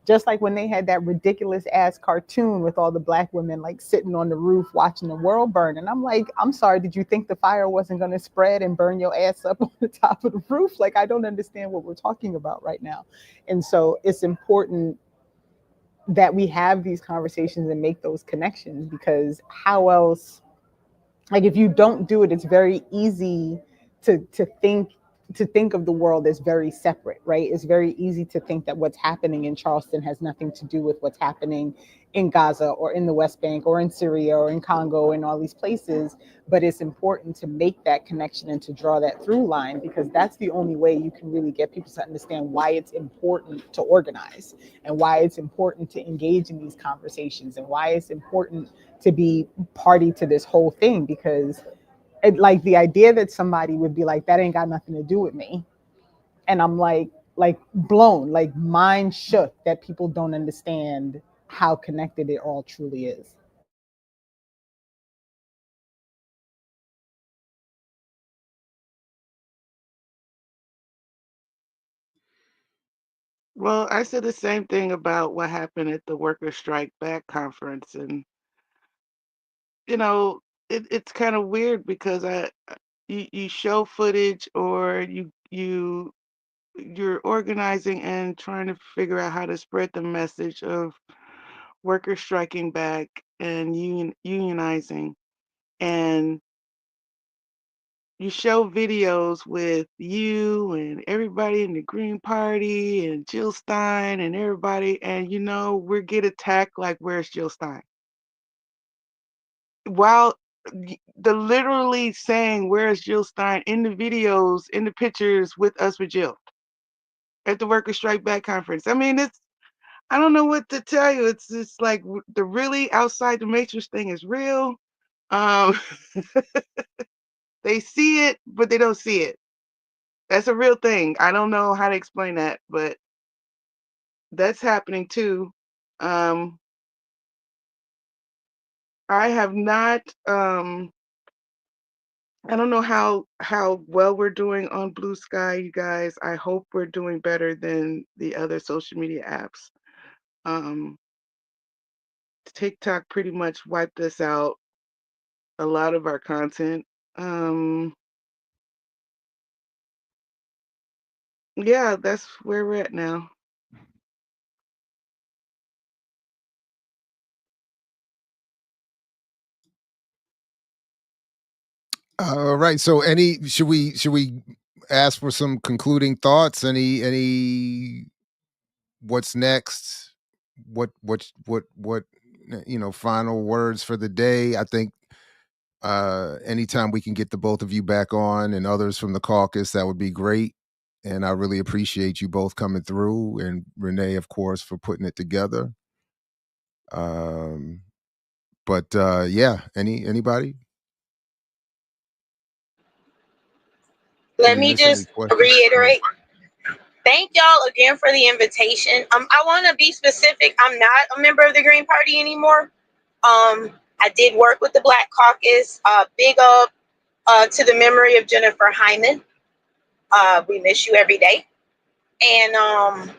[SPEAKER 3] just like when they had that ridiculous ass cartoon with all the black women like sitting on the roof watching the world burn, and I'm like, I'm sorry, did you think the fire wasn't gonna spread and burn your ass up on the top of the roof? Like I don't understand what we're talking about right now. And so it's important that we have these conversations and make those connections, because how else, like if you don't do it, it's very easy to think of the world as very separate, right? It's very easy to think that what's happening in Charleston has nothing to do with what's happening in Gaza or in the West Bank or in Syria or in Congo and all these places. But it's important to make that connection and to draw that through line, because that's the only way you can really get people to understand why it's important to organize and why it's important to engage in these conversations and why it's important to be party to this whole thing. Because like the idea that somebody would be like, that ain't got nothing to do with me. And I'm like blown, like mind shook that people don't understand how connected it all truly is.
[SPEAKER 6] Well, I said the same thing about what happened at the Worker Strike Back conference, and it's kind of weird because you show footage or you're organizing and trying to figure out how to spread the message of workers striking back and unionizing, and you show videos with you and everybody in the Green Party and Jill Stein and everybody, and we get attacked like, where's Jill Stein? While the literally saying, where's Jill Stein, in the videos, in the pictures with us with Jill at the Workers Strike Back conference. I mean, I don't know what to tell you. It's just like the really outside the matrix thing is real. They see it, but they don't see it. That's a real thing. I don't know how to explain that, but that's happening too. I have not. I don't know how well we're doing on Blue Sky, you guys. I hope we're doing better than the other social media apps. TikTok pretty much wiped us out, a lot of our content. Yeah, that's where we're at now.
[SPEAKER 1] All right. So should we ask for some concluding thoughts? Any what's next? What final words for the day? I think anytime we can get the both of you back on and others from the caucus, that would be great. And I really appreciate you both coming through, and Renee, of course, for putting it together. But yeah, anybody?
[SPEAKER 5] Let me just reiterate. Thank y'all again for the invitation. I want to be specific. I'm not a member of the Green Party anymore. I I did work with the Black Caucus. Big up to the memory of Jennifer Hyman. We miss you every day. And I'm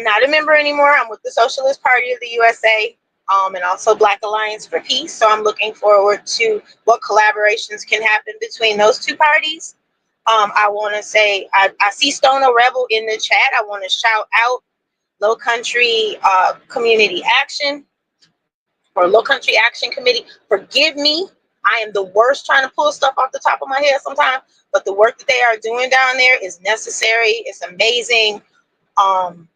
[SPEAKER 5] not a member anymore. I'm with the Socialist Party of the USA, and also Black Alliance for Peace. So I'm looking forward to what collaborations can happen between those two parties. I want to say, I see Stoner Rebel in the chat. I want to shout out Low Country Community Action, or Low Country Action Committee. Forgive me. I am the worst trying to pull stuff off the top of my head sometimes, but the work that they are doing down there is necessary. It's amazing. And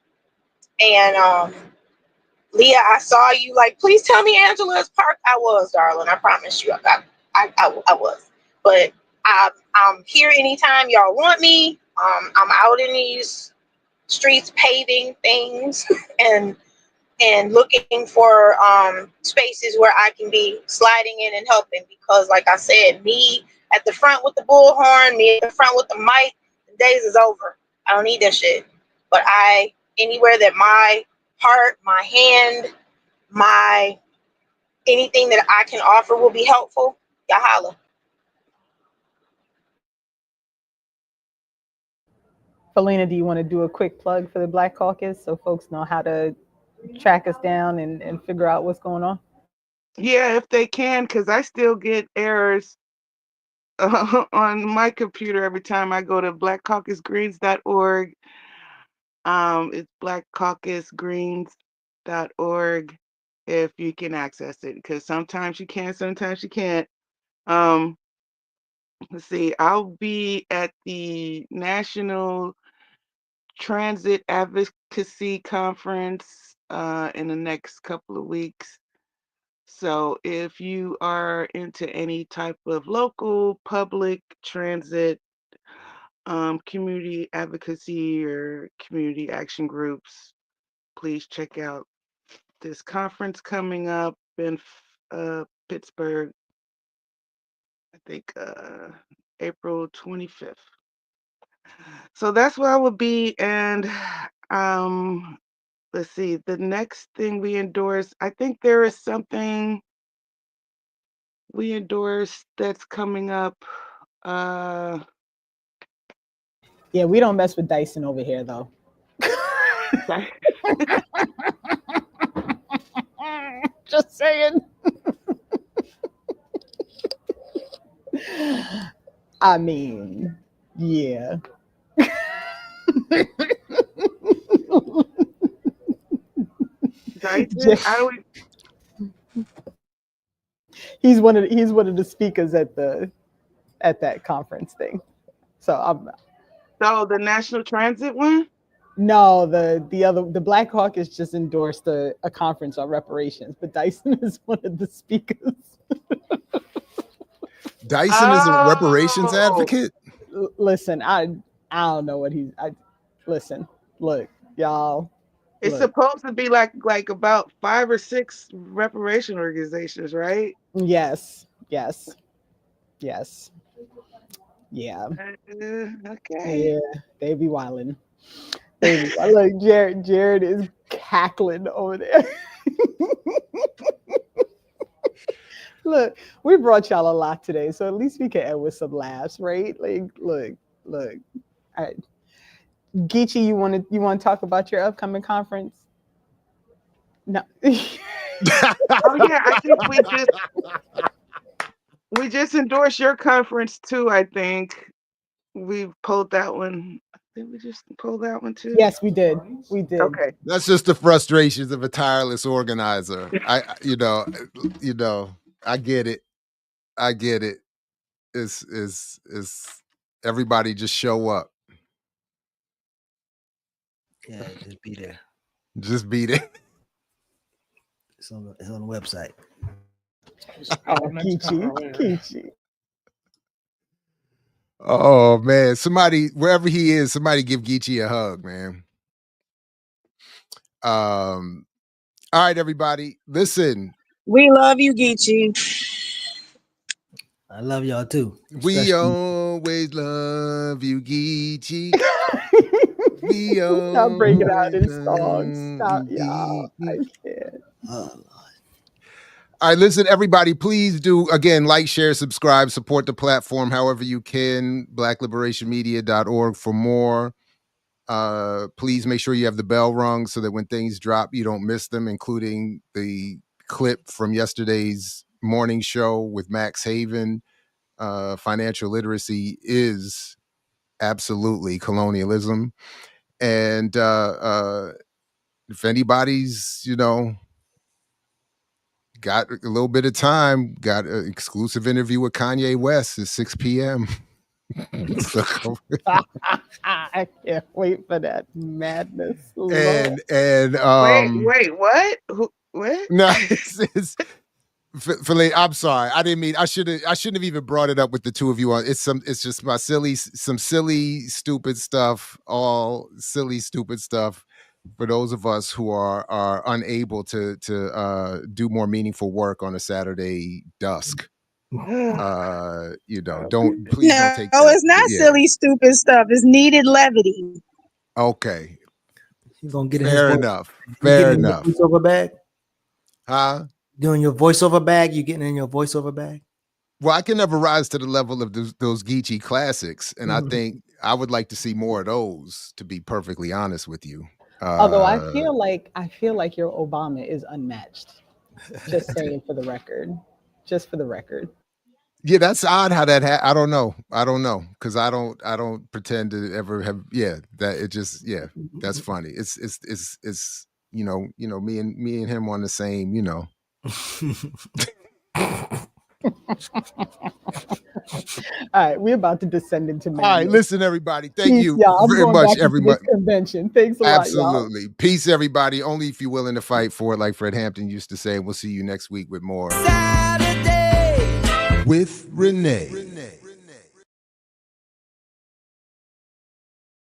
[SPEAKER 5] Leah, I saw you like, please tell me Angela's park. I was, darling. I promise you. I was. But I'm here anytime y'all want me. I'm out in these streets paving things and looking for spaces where I can be sliding in and helping, because like I said, me at the front with the bullhorn, me at the front with the mic, the days is over. I don't need that shit. But anywhere that my heart, my hand, my anything that I can offer will be helpful, y'all holla.
[SPEAKER 3] Philena, do you want to do a quick plug for the Black Caucus so folks know how to track us down and figure out what's going on?
[SPEAKER 6] Yeah, if they can, because I still get errors on my computer every time I go to blackcaucusgreens.org. It's blackcaucusgreens.org if you can access it, because sometimes you can, sometimes you can't. Let's see, I'll be at the National Transit Advocacy Conference in the next couple of weeks. So if you are into any type of local public transit, community advocacy or community action groups, please check out this conference coming up in Pittsburgh, I think April 25th. So that's where I will be. And let's see, the next thing we endorse, I think there is something we endorse that's coming up.
[SPEAKER 3] Yeah, we don't mess with Dyson over here though. Just saying. I mean, yeah.
[SPEAKER 6] Dyson,
[SPEAKER 3] he's one of the speakers at that conference thing. So
[SPEAKER 6] the National Transit one?
[SPEAKER 3] No, the Black Caucus just endorsed a conference on reparations, but Dyson is one of the speakers.
[SPEAKER 1] Dyson is a reparations advocate.
[SPEAKER 3] Listen, I don't know what listen, look, y'all.
[SPEAKER 6] It's supposed to be like about 5 or 6 reparation organizations, right?
[SPEAKER 3] Yes. Yeah.
[SPEAKER 6] Okay.
[SPEAKER 3] Yeah, they be wilding. Look, Jared is cackling over there. Look, we brought y'all a lot today, so at least we can end with some laughs, right? Like, look. All right. Geechee, you want to talk about your upcoming conference? No.
[SPEAKER 6] Oh yeah, I think we just endorsed your conference too. I think we pulled that one. Did we just pull that one too?
[SPEAKER 3] Yes, we did. We did.
[SPEAKER 6] Okay.
[SPEAKER 1] That's just the frustrations of a tireless organizer. I get it. It's everybody just show up.
[SPEAKER 4] Yeah, just be there.
[SPEAKER 1] Just be there.
[SPEAKER 4] It's on the website.
[SPEAKER 3] Geechee.
[SPEAKER 1] Oh man, somebody wherever he is, somebody give Geechee a hug, man. All right, everybody, listen.
[SPEAKER 7] We love you, Geechee.
[SPEAKER 4] I love y'all too.
[SPEAKER 1] We always love you, Geechee.
[SPEAKER 3] Stop breaking out in songs. Stop, y'all. I can't.
[SPEAKER 4] Oh,
[SPEAKER 1] All right, listen, everybody, please do, again, like, share, subscribe, support the platform however you can, blackliberationmedia.org for more. Please make sure you have the bell rung so that when things drop, you don't miss them, including the clip from yesterday's morning show with Max Haven. Financial literacy is absolutely colonialism. And if anybody's, got a little bit of time, got an exclusive interview with Kanye West at 6 p.m. So,
[SPEAKER 3] I can't wait for that madness.
[SPEAKER 1] and
[SPEAKER 6] wait, what? What?
[SPEAKER 1] No, it's Philena, I'm sorry. I didn't mean. I shouldn't have even brought it up with the two of you on. It's just some silly, stupid stuff. All silly, stupid stuff for those of us who are unable to do more meaningful work on a Saturday dusk. Don't take that.
[SPEAKER 7] It's not silly, stupid stuff. It's needed levity.
[SPEAKER 1] Okay.
[SPEAKER 4] You're gonna get
[SPEAKER 1] fair enough.
[SPEAKER 4] Fair enough. Voiceover bag?
[SPEAKER 1] Huh?
[SPEAKER 4] Doing your voiceover bag? You getting in your voiceover bag?
[SPEAKER 1] Well, I can never rise to the level of those Geechee classics, and I think I would like to see more of those. To be perfectly honest with you,
[SPEAKER 3] although I feel like your Obama is unmatched. Just saying for the record. Just for the record.
[SPEAKER 1] Yeah, that's odd how that I don't know because I don't pretend to ever have. Yeah, that it just that's funny. It's me and him on the same.
[SPEAKER 3] All right, we're about to descend into madness.
[SPEAKER 1] All right, listen, everybody. Thank you very
[SPEAKER 3] I'm
[SPEAKER 1] much,
[SPEAKER 3] back
[SPEAKER 1] everybody.
[SPEAKER 3] This convention. Thanks a lot, y'all.
[SPEAKER 1] Absolutely. Peace, everybody. Only if you're willing to fight for it, like Fred Hampton used to say. We'll see you next week with more Saturday with Renee.